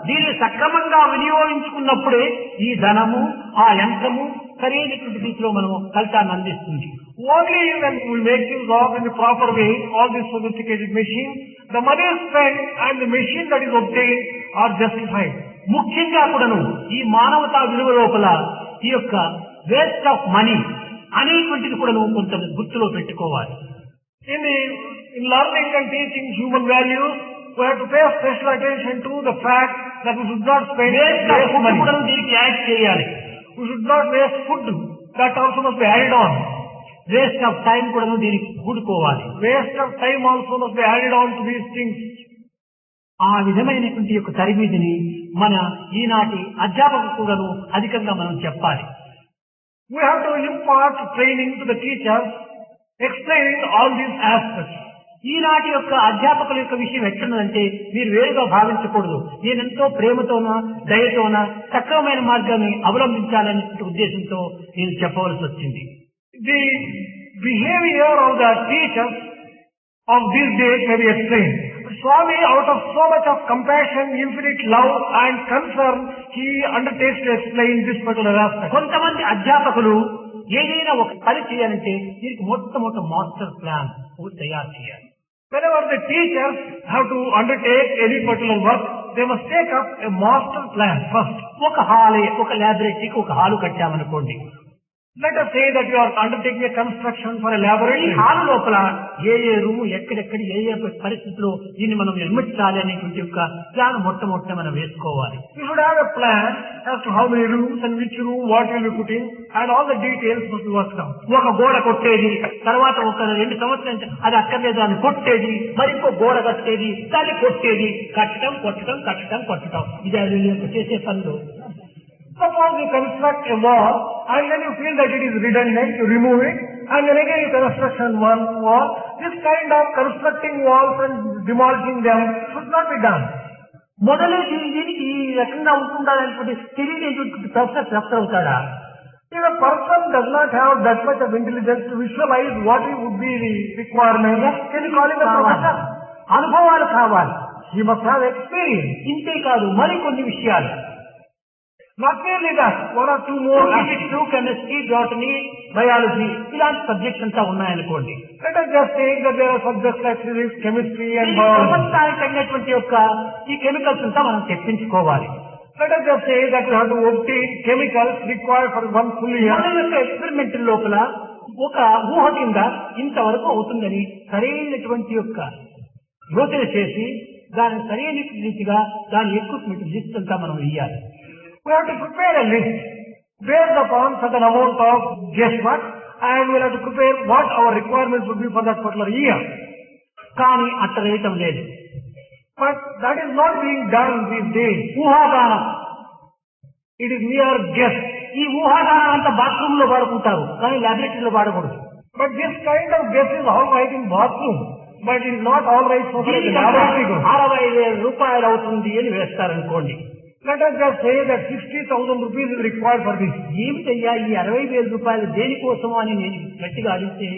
దీన్ని సక్రమంగా వినియోగించుకున్నప్పుడే ఈ ధనము, ఆ యంత్రము సరైనటువంటి రీతిలో మనం ఫలితాన్ని అందిస్తుంది. Only when we make use of in the proper way all these sophisticated machines, the money spent and the machine that is obtained are justified. ముఖ్యంగా కూడాను ఈ మానవతా విలువ లోపల ఈ యొక్క వేస్ట్ ఆఫ్ మనీ అనేటువంటిది కూడా కొంత గుర్తులో పెట్టుకోవాలి. In learning and teaching human values, we have to pay special attention to the fact that we should not spend waste money. దీనికి యాడ్ చేయాలి. We should not waste food. That also must be added on. Waste of time కూడా దీనికి కూడుకోవాలి. Waste of time also must be added on to these things. ఆ విధమైనటువంటి యొక్క తరబీదిని మన ఈనాటి అధ్యాపకులు కూడాను అధికంగా మనం చెప్పాలి. We have to impart training to the teachers, explaining all these aspects. ఈనాటి యొక్క అధ్యాపకుల యొక్క విషయం ఎట్లున్నదంటే మీరు వేరుగా భావించకూడదు. నేనెంతో ప్రేమతోన దయతోన సక్రమమైన మార్గాన్ని అవలంబించాలనే ఉద్దేశంతో నేను చెప్పవలసి వచ్చింది. The behavior of the teachers of these days may be explained. Swami, out of so much of compassion, infinite love and concern, he undertakes to explain this particular aspect. కొంతమంది అధ్యాపకులు ఏదైనా ఒక పని చేయాలంటే దీనికి మొట్టమొదటి మాస్టర్ ప్లాన్ తయారు చేయాలి. Whenever the teachers have to undertake any particular work, they must take up a master plan first. ఒక ల్యాబొరేటరీకి ఒక hall కట్టామనుకోండి. Let us say that you are undertaking a construction for a laboratory. Hall లోపల ఏ room ఎక్కడెక్కడ ఏ పరిస్థితిలో దీన్ని మనం నిర్మించాలి అనేటువంటి యొక్క ప్లాన్ మొట్టమొదట మనం వేసుకోవాలి. You should have a plan as to how many rooms and which room what you will be putting and all the details must be worked out. ఒక గోడ కొట్టేది, తర్వాత ఒక 2 సంవత్సరాలు అది అక్కర్లేదు అని కొట్టేది, మరి ఇంకో గోడ కట్టేది, దాన్ని కొట్టేది, కట్టడం ఇది అది చేసే పనులు. Suppose you construct a wall and then you feel that it is redundant, you remove it and then again you construct one wall. This kind of constructing walls and demolishing them should not be done. మొదలే దీనికి ఈ రకంగా ఉంటుండాలనేటువంటి తెలియని ప్రశ్న అవుతాడా? If a person does not have that much of intelligence to visualize what would be the requirement, can you call him a professor? అనుభవాలు కావాలి. He must have experience. ఇంతే కాదు మరికొన్ని విషయాలు. Not merely that, one or two more. Physics, chemistry, botany, biology, ఇలాంటి subjects అంతా ఉన్నాయనుకోండి. Let us just say that there are subjects like physics, chemistry and biology. ప్రపంచానికి తగినటువంటి యొక్క ఈ కెమికల్స్ అంతా మనం తెప్పించుకోవాలి. Let us just say that you have to obtain chemicals required for one full year. మన యొక్క ఎక్స్పెరిమెంట్ లోపల ఒక ఊహ కింద ఇంతవరకు అవుతుందని సరైనటువంటి యొక్క యోచన చేసి దాని సరైన రీతిగా దాని ఎక్విప్మెంట్ లిస్ట్ అంతా మనం ఇయ్యాలి. We have to prepare a list based upon certain amount of guesswork and we will have to prepare what our requirements would be for that particular year. కానీ అట్లా వేయటం లేదు. But that is not being done these days. ఊహాగానం. It is mere guess. ఈ ఊహాగానం అంతా bathroom లో వాడుకుంటారు కానీ లాబొరేటరీలో వాడకూడదు. But this kind of guess is all right in bathroom. But it is not all right for the laboratory. 60,000 రూపాయలు అవుతుంది అని వేస్తారనుకోండి. Let us just say that 60,000 rupees is required for this. ఏమిటయ్యా ఈ 60,000 రూపాయలు దేనికోసం అని నేను గట్టిగా అడిగితే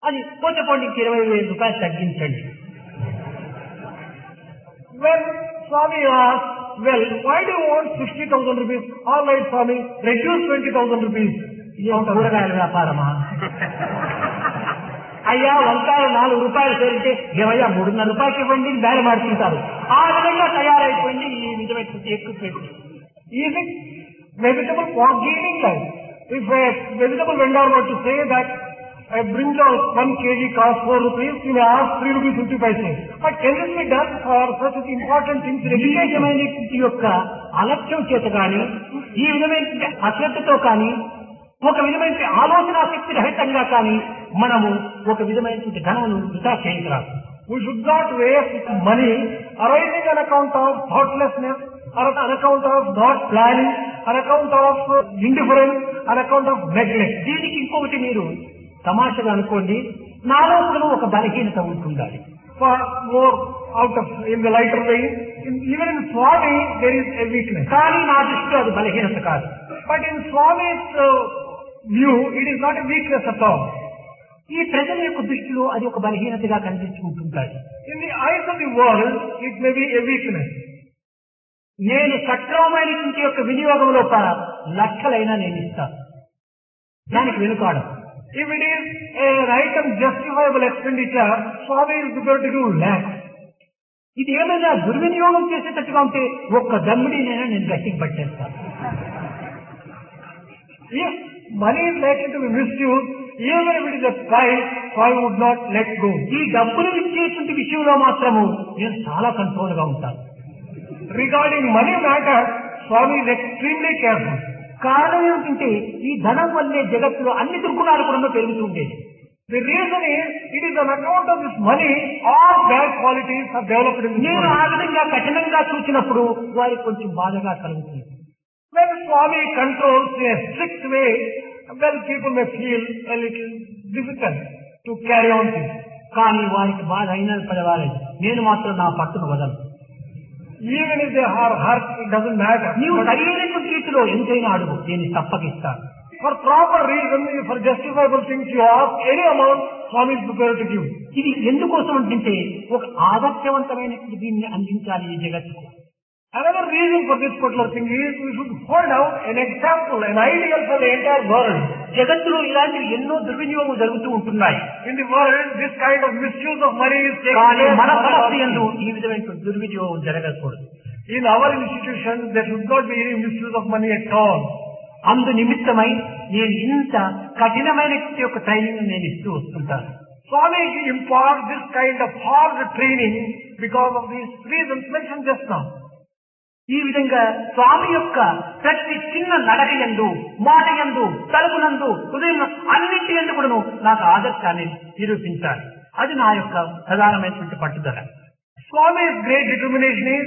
అది పోచపోండి 20,000 రూపాయలు తగ్గించండి. When Swami asked, well, why do you want 60,000 rupees? All right, Swami, reduce 20,000 rupees. ఇది ఒక కూరగాయల వ్యాపారమా? అయ్యా వంకాయలు 4 రూపాయలు చేరితే ఏమయ్యా 3.5 రూపాయలకి ఇవ్వండి బేర మాడుతుంటారు. ఆ విధంగా తయారైపోయింది ఈ విధమైనటువంటి equipment. Is it vegetable bargaining like? If a vegetable vendor were to say that a brinjal 1 kg costs 4 rupees, you may ask 3 rupees 50 paise. But can this be done for such important things? విశేషమైనటువంటి యొక్క అలక్ష్యం చేత కానీ ఈ విధమైన అశ్రద్ధతో కానీ ఒక విధమైన ఆలోచన శక్తి రహితంగా కానీ మనము ఒక విధమైనటువంటి ధనమును వృధా చేయరాదు. We should not waste money arising on account of thoughtlessness, or on account of not planning, on account of indifference, on account of neglect. దీనికి ఇంకొకటి మీరు తమాషగా అనుకోండి, నాలో కూడా ఒక బలహీనత ఉంటుండాలి. For more out of in the lighter vein, even in Swami there is a weakness. కానీ నా దృష్టిలో అది బలహీనత కాదు. But in Swami's view, it is not a weakness at all. ఈ ప్రజల యొక్క దృష్టిలో అది ఒక బలహీనతగా కనిపించుకుంటుంటాడు. In the eyes of the world, it may be a weakness. నేను సక్రమమైనటువంటి యొక్క వినియోగం లోపల లక్షలైనా నేను ఇస్తాను, దానికి వెనుకాడం. If it is an item justifiable expenditure, Swami is prepared to do lakhs. ఇది ఏమైనా దుర్వినియోగం చేసేటట్టుగా ఉంటే ఒక్క దమ్ముడినైనా నేను గట్టికి పట్టేస్తాను. If money is likely to be misused, even if it is a crime, Swami would not let go. ఈ డబ్బులు ఇచ్చేటువంటి విషయంలో మాత్రము నేను చాలా కంట్రోల్ గా ఉంటాను. Regarding money matters, Swami is extremely careful. కారణం ఏమిటంటే ఈ ధనం వల్లే జగత్తులో అన్ని దుర్గుణాలు కూడా పెరుగుతుండేది. The reason is, it is on account of this money, all bad qualities are developed in this నేను world. ఆ విధంగా కఠినంగా చూసినప్పుడు వారికి కొంచెం బాధగా కలుగుతుంది. When Swami controls in a strict way, then people may feel a little difficult to carry on things. కానీ వారికి బాధ అయినా పర్వాలేదు, నేను మాత్రం నా పట్టును వదలను. Even if they are hurt, it doesn't matter. నీవు But సరైనటువంటి రీతిలో ఎంతైనా అడుగు, నేను తప్పకిస్తాను. for proper reason, for justifiable things you ask, any amount, Swami is prepared to give. ఇది ఎందుకోసం అంటే ఒక ఆదర్శవంతమైనటువంటి దీన్ని అందించాలి ఈ జగత్తుకు. Another reason for this particular thing is, we should hold out an example, an ideal for the entire world. జగత్తులో ఇలాంటి ఎన్నో దుర్వినియోగం జరుగుతూ ఉంటున్నాయి. In the world, this kind of misuse of money is taking కానీ place. మన సమస్య యందు ఈ విధమైన దుర్వినియోగం జరగకూడదు. In our institution, there should not be any misuse of money at all. అందు నిమిత్తమై నేను ఇంత కఠినమైన యొక్క ట్రైనింగ్ నేను ఇస్తూ వస్తుంటాను. Swami imparts this kind of hard training because of these reasons mentioned just now. ఈ విధంగా స్వామి యొక్క ప్రతి చిన్న నడక యందు, మాట యందు, తలుపునందు, హృదయం అన్నింటి యందు కూడా నాకు ఆదర్శాన్ని నిరూపించాలి. అది నా యొక్క ప్రధానమైనటువంటి పట్టుదల. Swami's great determination is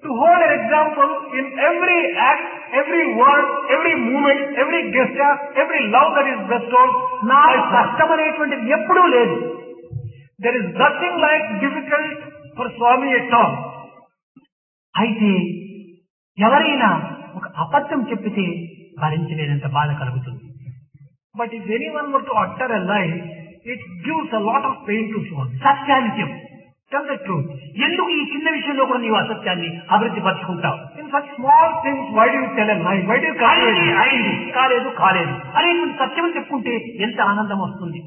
to hold an example in every act, every word, every movement, every gesture, every love that is bestowed. నా కష్టం అనేటువంటిది ఎప్పుడూ లేదు. There is nothing like difficult for Swami at all. అయితే ఎవరైనా ఒక అబద్ధం చెప్పితే భరించలేనంత బాధ కలుగుతుంది. But if anyone were to utter a lie, it gives a lot of pain to Swami. సత్యాన్ని చెప్పు, Tell the truth. ఎందుకు ఈ చిన్న విషయంలో కూడా నీవు అసత్యాన్ని అభివృద్ధి పరుచుకుంటావు? In such small things, why do you tell a lie? Why do you అయింది calculate? అయింది, కాలేదు కాలేదు అనేటువంటి సత్యం చెప్పుకుంటే ఎంత ఆనందం వస్తుంది.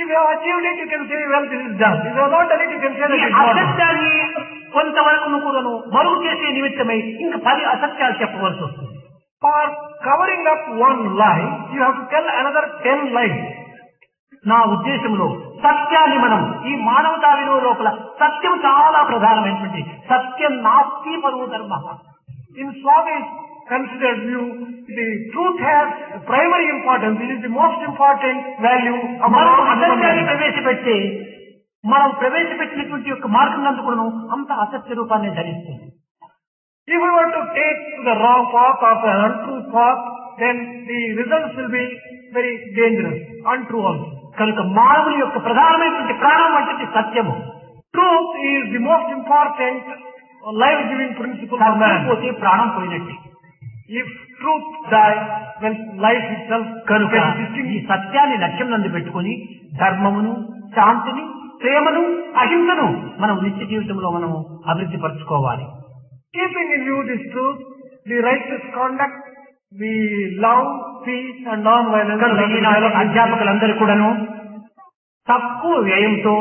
If you have achieved it, you can say, well, this is done. If you have not done it, you can say that ఈ it is not done. అసత్యాన్ని కొంతవరకు కూడాను మరుగు చేసే నిమిత్తమై ఇంకా 10 అసత్యాలు చెప్పవలసి వస్తుంది. For covering up one lie, you have to tell another 10 lies. నా ఉద్దేశంలో సత్యాన్ని మనం ఈ మానవతా విలువ లోపల సత్యం చాలా ప్రధానమైనటువంటి సత్యం నాస్తి పరువు ధర్మ. In Swami's considered view, the truth has primary importance. It is the most important value మనం among అసత్యాన్ని human. ప్రవేశపెడితే మనం ప్రవేశపెట్టినటువంటి యొక్క మార్గం నందుకును అంత అసత్య రూపాన్ని ధరిస్తుంది. If we were to take the wrong path or the untrue path, then the results will be very dangerous, untrue also. కనుక మానవుని యొక్క ప్రధానమైనటువంటి ప్రాణం వంటి సత్యము. Truth is the most important life-giving principle for Satyam man. పోతే ప్రాణం పోయినట్టే. If truth dies, then life itself కనుక gets ఈ extinguished. సత్యాన్ని లక్ష్యం నందు పెట్టుకుని ధర్మమును, శాంతిని, ప్రేమను, అహింసను మనం నిత్య జీవితంలో మనం అభివృద్ధి పరచుకోవాలి. Keeping in view this truth, the righteous conduct, the love, peace and non-violence. కనుక ఈనాడు అధ్యాపకులందరూ కూడాను తక్కువ వ్యయంతో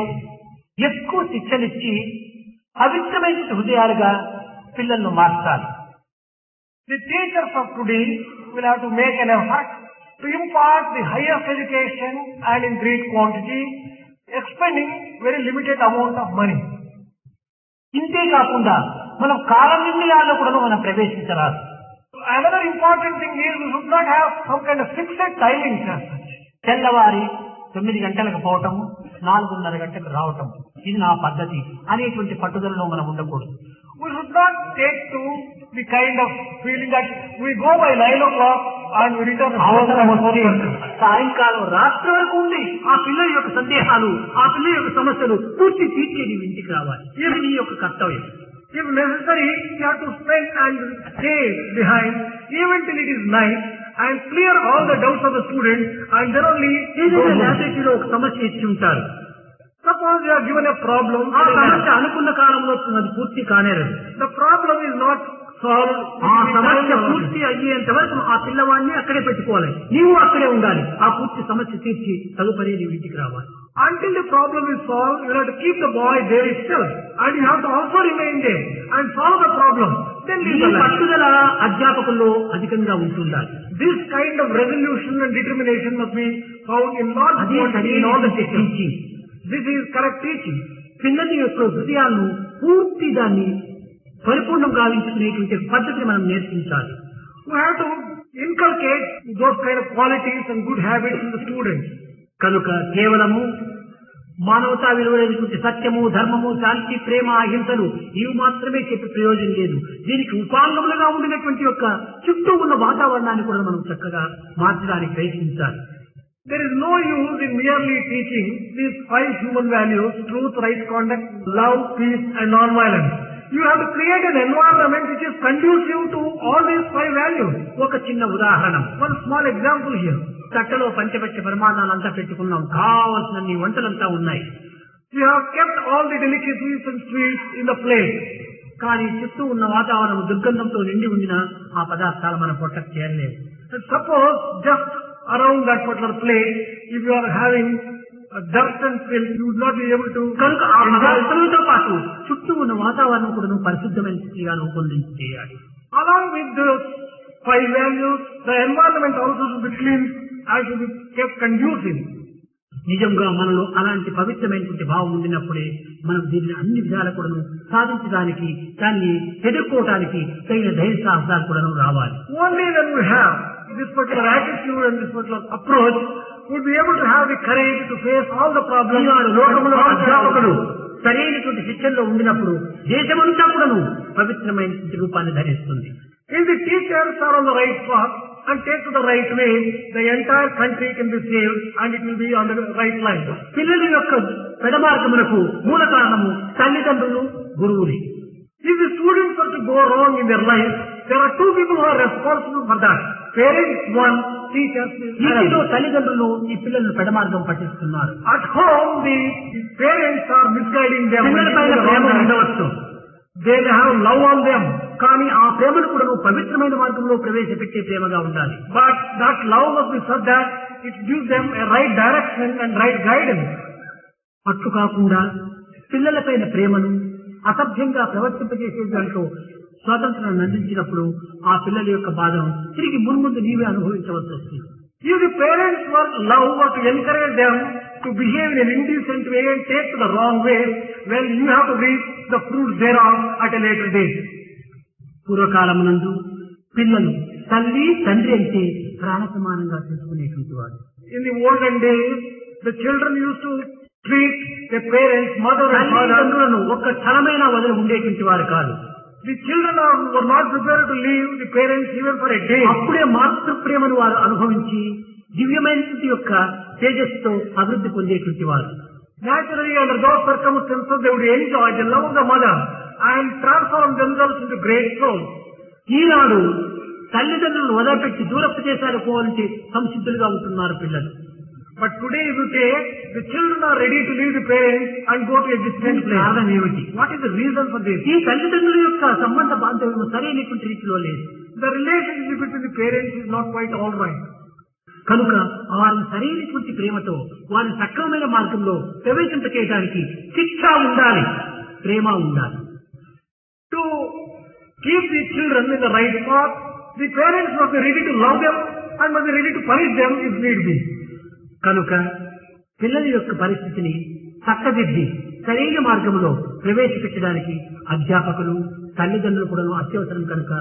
ఎక్కువ శిక్షనిచ్చి పవిత్రమైన హృదయాలుగా పిల్లలను మార్చాలి. The teachers of today will have to make an effort to impart the highest education and in great quantity, expending very limited amount of money. ఇంతే కాకుండా మనం కాల నిర్ణయాల్లో కూడా మనం ప్రవేశించరాదు. Another important thing is we should not have some kind of fixed timings as such. తెల్లవారి 9 గంటలకు పోవటం, 4:30 గంటలకు రావటం, ఇది నా పద్ధతి అనేటువంటి పట్టుదలలో మనం ఉండకూడదు. We should not take to the kind of feeling that we go by 9 o'clock and we return అవసరం వస్తే 4:30. సాయంకాలం రాత్రి వరకు ఉండి ఆ పిల్లల యొక్క సందేహాలు, ఆ పిల్లల యొక్క సమస్యలు పూర్తి తీర్చి నీ ఇంటికి రావాలి. ఇది నీ యొక్క కర్తవ్యం. If necessary, you have to spend and stay behind even till it is night and clear all the doubts of the student and then only go home. లైబ్రరీలో ఒక సమస్య ఇచ్చి ఉంటారు. Suppose you are given a problem. ఆ సమస్య అనుకున్న కాలంలో అది పూర్తి కానేరదు. The problem is not solved. ఆ సమస్య పూర్తి అయ్యేంత వరకు ఆ పిల్లవాడిని అక్కడే పెట్టుకోవాలి, నీవు అక్కడే ఉండాలి. ఆ పూర్తి సమస్య తీర్చి తదుపరి నీవు ఇంటికి రావాలి. Until the problem is solved, you have to keep the boy there itself and you have to also remain there and solve the problem. then ఈ leave the life. పట్టుదల అధ్యాపకుల్లో అధికంగా ఉంటుండాలి. This kind of resolution and determination must be found in large అదే quantity in all the teaching. Teaching. This is correct teaching. పిల్లల యొక్క హృదయాలను పూర్తి దాన్ని పరిపూర్ణం గావించుకునేటువంటి పద్ధతిని మనం నేర్పించాలి. We have to inculcate those kind of qualities and good habits in the students. కనుక కేవలము మానవతా విలువైనటువంటి సత్యము, ధర్మము, శాంతి, ప్రేమ, అహింసలు ఇవి మాత్రమే చెప్పి ప్రయోజనం లేదు. దీనికి ఉపాంగములుగా ఉండినటువంటి యొక్క చుట్టూ ఉన్న వాతావరణాన్ని కూడా మనం చక్కగా మార్చడానికి ప్రయత్నించాలి. There is no use in merely teaching these 5 human values: truth, right conduct, love, peace and non-violence. You have to create an environment which is conducive to all these 5 values. ఒక చిన్న ఉదాహరణ, One small example here. చట్టలో పంచపక్ష ప్రమాణాలంతా పెట్టుకున్నాం, కావలసినన్ని వంటలంతా ఉన్నాయి. We have kept all the delicacies and sweets in the plate. కానీ చుట్టూ ఉన్న వాతావరణం దుర్గంధంతో నిండి ఉండిన ఆ పదార్థాలు మన పొట్టకు చేరలేవు. And suppose just around that particular plate, if you are having dirt and filth, you would not be able to కనుక ఆ enjoy. పదార్థాలతో పాటు చుట్టూ ఉన్న వాతావరణం కూడా పరిశుద్ధమైన స్థితిగా రూపొందించి చేయాలి. Along with those 5 values, the environment also should be clean and should be kept conducive. నిజంగా మనలో అలాంటి పవిత్రమైనటువంటి భావం ఉండినప్పుడే మనం దీన్ని అన్ని విధాలు కూడా సాధించడానికి, దాన్ని ఎదుర్కోవడానికి తగిన ధైర్య సాహసాలు కూడా రావాలి. Only when we have this particular attitude and this particular approach, we'll be able to have the courage to face all the problems. ఈనాడు లోకంలో అధ్యాపకులు సరైనటువంటి శిక్షణలో ఉండినప్పుడు దేశమంతా కూడాను పవిత్రమైనటువంటి రూపాన్ని ధరిస్తుంది. If the teachers are on the right path and take to the right way, the entire country can be saved and it will be on the right line. పిల్లల యొక్క పెడమార్గములకు మూల కారణము తల్లిదండ్రులు, గురువులే. If the students are to go wrong in their life, there are 2 people who are responsible for that. Parents one, teachers ఇంటిలో another. తల్లిదండ్రులు ఈ పిల్లలను పెడమార్గం పట్టిస్తున్నారు. At home, the parents are misguiding them. పిల్లల పైన ప్రేమ ఉండవచ్చు, They may have love on them, కానీ ఆ ప్రేమను కూడా పవిత్రమైన మార్గంలో ప్రవేశపెట్టే ప్రేమగా ఉండాలి. but that love must be such that it gives them a right direction and right guidance. అట్లు కాకుండా పిల్లలపైన ప్రేమను అసభ్యంగా ప్రవర్తింపజేసే దాంట్లో స్వాతంత్రాన్ని అందించినప్పుడు ఆ పిల్లల యొక్క బాధను తిరిగి మున్ముందు నీవే అనుభవించవలసి వస్తుంది. If the parents were love or to encourage them to behave in an indecent way and take to the wrong way, well, you have to reap the fruits thereof at a later date. పూర్వకాలమునందు పిల్లలు తల్లి, తండ్రి అంటే ప్రాణ సమానంగా చూసుకునేటువంటి వాడు. In the olden days, the children used to treat their parents, mother and father. తల్లిదండ్రులను ఒక్క క్షణమైనా వదిలి ఉండేటువంటి వారు కాదు. The children were not prepared to leave the parents even for a day. అప్పుడే మాతృ ప్రేమను వారు అనుభవించి దివ్యమైనటువంటి యొక్క తేజస్సుతో అభివృద్ధి పొందేటువంటి వారు. Naturally, under those circumstances, they would enjoy the love of the mother and transform themselves into great souls. ఈనాడు తల్లిదండ్రులను వదిలిపెట్టి దూర ప్రదేశాలకు పోవాలంటే సంసిద్ధులుగా ఉంటున్నారు పిల్లలు. But today, if you take, the children are ready to leave the parents and go to a distant place. కారణం ఏమిటి? What is the reason for this? ఈ తల్లిదండ్రుల యొక్క సంబంధ బాంధవ్యం సరైనటువంటి రీతిలో లేదు. The relationship between the parents is not quite all right. కనుక వారిని సరైనటువంటి ప్రేమతో వారిని సక్రమమైన మార్గంలో ప్రవేశింపచేయడానికి శిక్ష ఉండాలి, ప్రేమ ఉండాలి. To keep the children in the right path, the parents must be ready to love them and must be ready to punish them if need be. కనుక పిల్లల యొక్క పరిస్థితిని చక్కదిద్ది సరైన మార్గంలో ప్రవేశపెట్టడానికి అధ్యాపకులు, తల్లిదండ్రులు కూడా అత్యవసరం. కనుక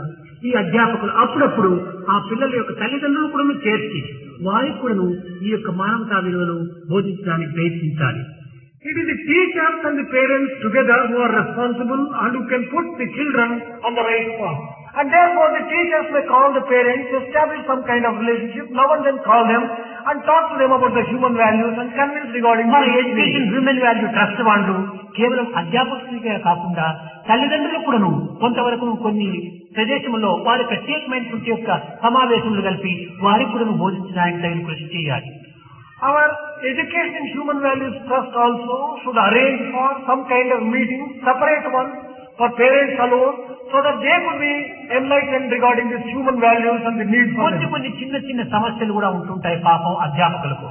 ఈ అధ్యాపకులు అప్పుడప్పుడు ఆ పిల్లల యొక్క తల్లిదండ్రులు కూడా చేర్చి వారికి కూడా ఈ యొక్క మానవతా విలువలు బోధించడానికి ప్రయత్నించాలి. It is the teachers and the parents together who are responsible and who can put the children on the right path. And therefore the teachers may call the parents, establish some kind of relationship, now and then call them and talk to them about the human values and convince regarding మన education human value trust వాళ్ళు కేవలం అధ్యాపకులకే కాకుండా తల్లిదండ్రులకు కూడాను కొంతవరకు కొన్ని ప్రదేశంలో వారి ప్రత్యేకమైనటువంటి యొక్క సమావేశములు కలిపి వారికి కూడా బోధించడానికి తగిన కృషి చేయాలి. Our education human values trust also should arrange for some kind of meeting, separate one for parents alone, so that they could be enlightened regarding these human values and the need for them. కొన్ని చిన్న చిన్న సమస్యలు కూడా ఉంటుంటాయి పాపం అధ్యాపకులకు.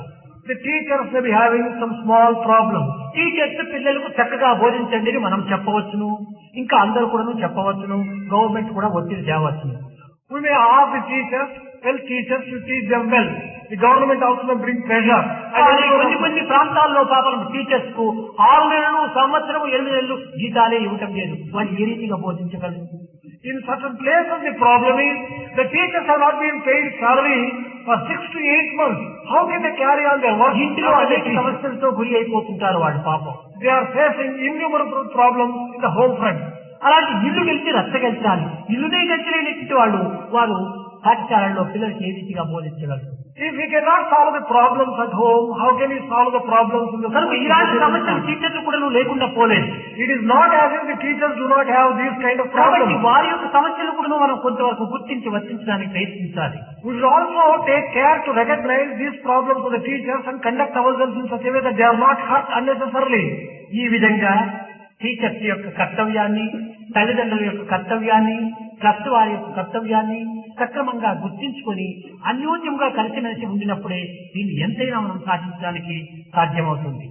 the teachers may be having some small problems. Teachers పిల్లలకు చక్కగా బోధించండి అని మనం చెప్పవచ్చును, ఇంకా అందరూ కూడా చెప్పవచ్చును, గవర్నమెంట్ కూడా ఒత్తిడి తేవచ్చును. We may ask the teachers, tell teachers to teach them well. The government also may bring pressure. కొన్ని ప్రాంతాల్లో పాపం టీచర్స్ కు 6 నెలలు, సంవత్సరం, 8 నెలలు జీతాలే ఇవ్వటం లేదు. వాళ్ళు ఏ రీతిగా బోధించగలరు? In certain places the problem is the teachers have not been paid salary for 6 to 8 months. How can they carry on their work? ఇంట్లో అనేక సమస్యలతో గురి అయిపోతుంటారు వాళ్ళు పాపం. They are facing innumerable problems in the home front. అలాంటి ఇల్లు గెలిచి రచ్చ గెలిచాలి. ఇల్లునే గెలిచలేనటువంటి వారు పాఠశాలలో పిల్లలకి ఏ రీతిగా బోధించగలరు? If he cannot solve the problems at home, how can he solve the problems in the కనుక ఇలాంటి సమస్యలు టీచర్లు కూడా లేకుండా పోలేదు. It is not as if the teachers do not have these kind of కాబట్టి problems. వారి యొక్క సమస్యలు కూడా మనం కొంతవరకు గుర్తించి వర్తించడానికి ప్రయత్నించాలి. We should also take care to recognize these problems of the teachers and conduct ourselves in such a way that they are not hurt unnecessarily. ఈ విధంగా టీచర్స్ యొక్క కర్తవ్యాన్ని, తల్లిదండ్రుల యొక్క కర్తవ్యాన్ని, ట్రస్ట్ వారి యొక్క కర్తవ్యాన్ని సక్రమంగా గుర్తించుకొని అన్యోన్యంగా కలిసిమెలిసి ఉండినప్పుడే దీన్ని ఎంతైనా మనం సాధించడానికి సాధ్యమవుతుంది.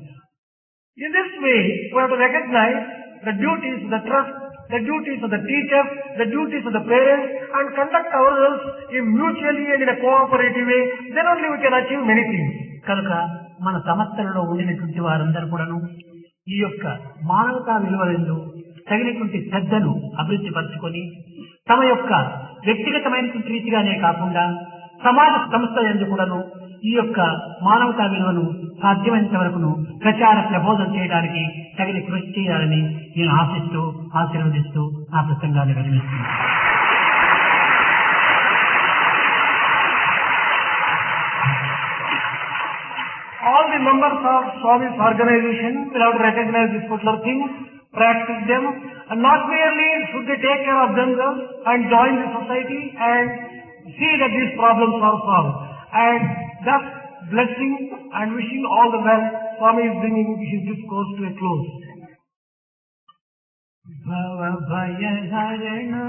In this way, we have to recognize the duties of the trust, the duties of the teachers, the duties of the parents, and conduct ourselves in mutually and in a cooperative way. Then only we can achieve many things. కనుక మన సంస్థలలో ఉండినటువంటి వారందరూ కూడాను ఈ యొక్క మానవతా విలువలను తగినటువంటి శ్రద్ధను అభివృద్ధి పరుచుకొని తమ యొక్క వ్యక్తిగతమైనటువంటి రీతిగానే కాకుండా సమాజ సంస్థ యందు కూడాను ఈ యొక్క మానవతా విలువను సాధ్యమైనంత వరకును ప్రచార ప్రబోధం చేయడానికి తగిన కృషి చేయాలని నేను ఆశిస్తూ ఆశీర్వదిస్తూ నా ప్రసంగాన్ని విరమిస్తున్నాను. All the members of Swami's organization will have to recognize these particular things, practice them, and not merely should they take care of themselves and join the society and see that these problems are solved. And thus, blessing and wishing all the well, Swami is bringing his discourse to a close. Bhava bhaya harana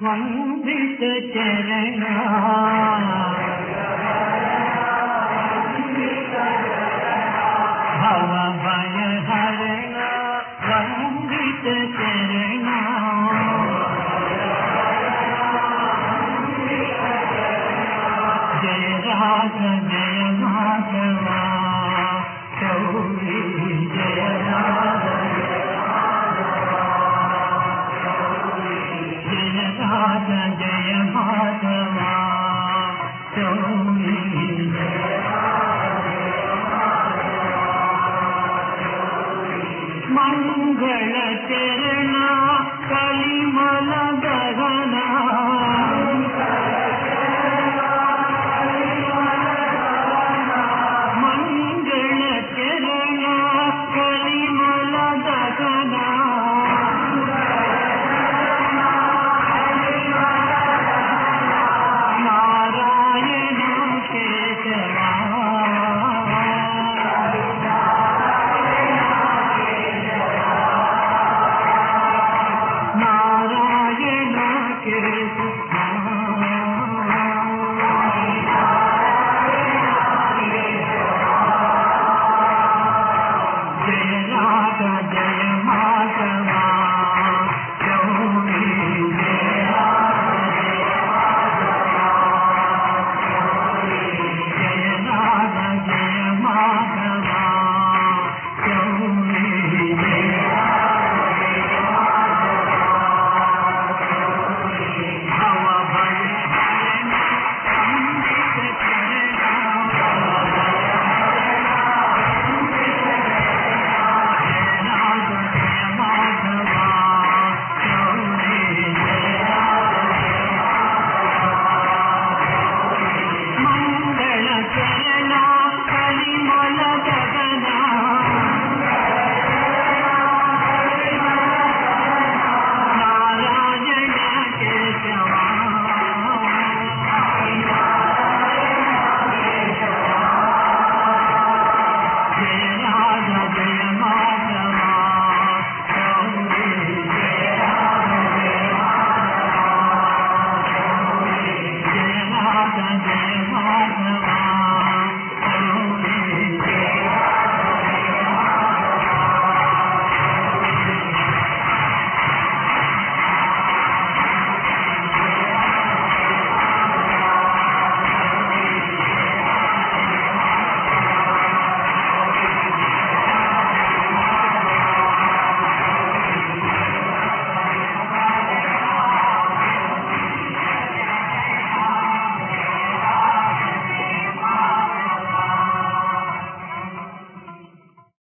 vandita charana Bhava bhaya harana vandita charana Jaya Radha Jaya Madhava Gauri Jaya Radha Jaya Radha Jaya Madhava Gauri Mangala Charana Kalimala Dharana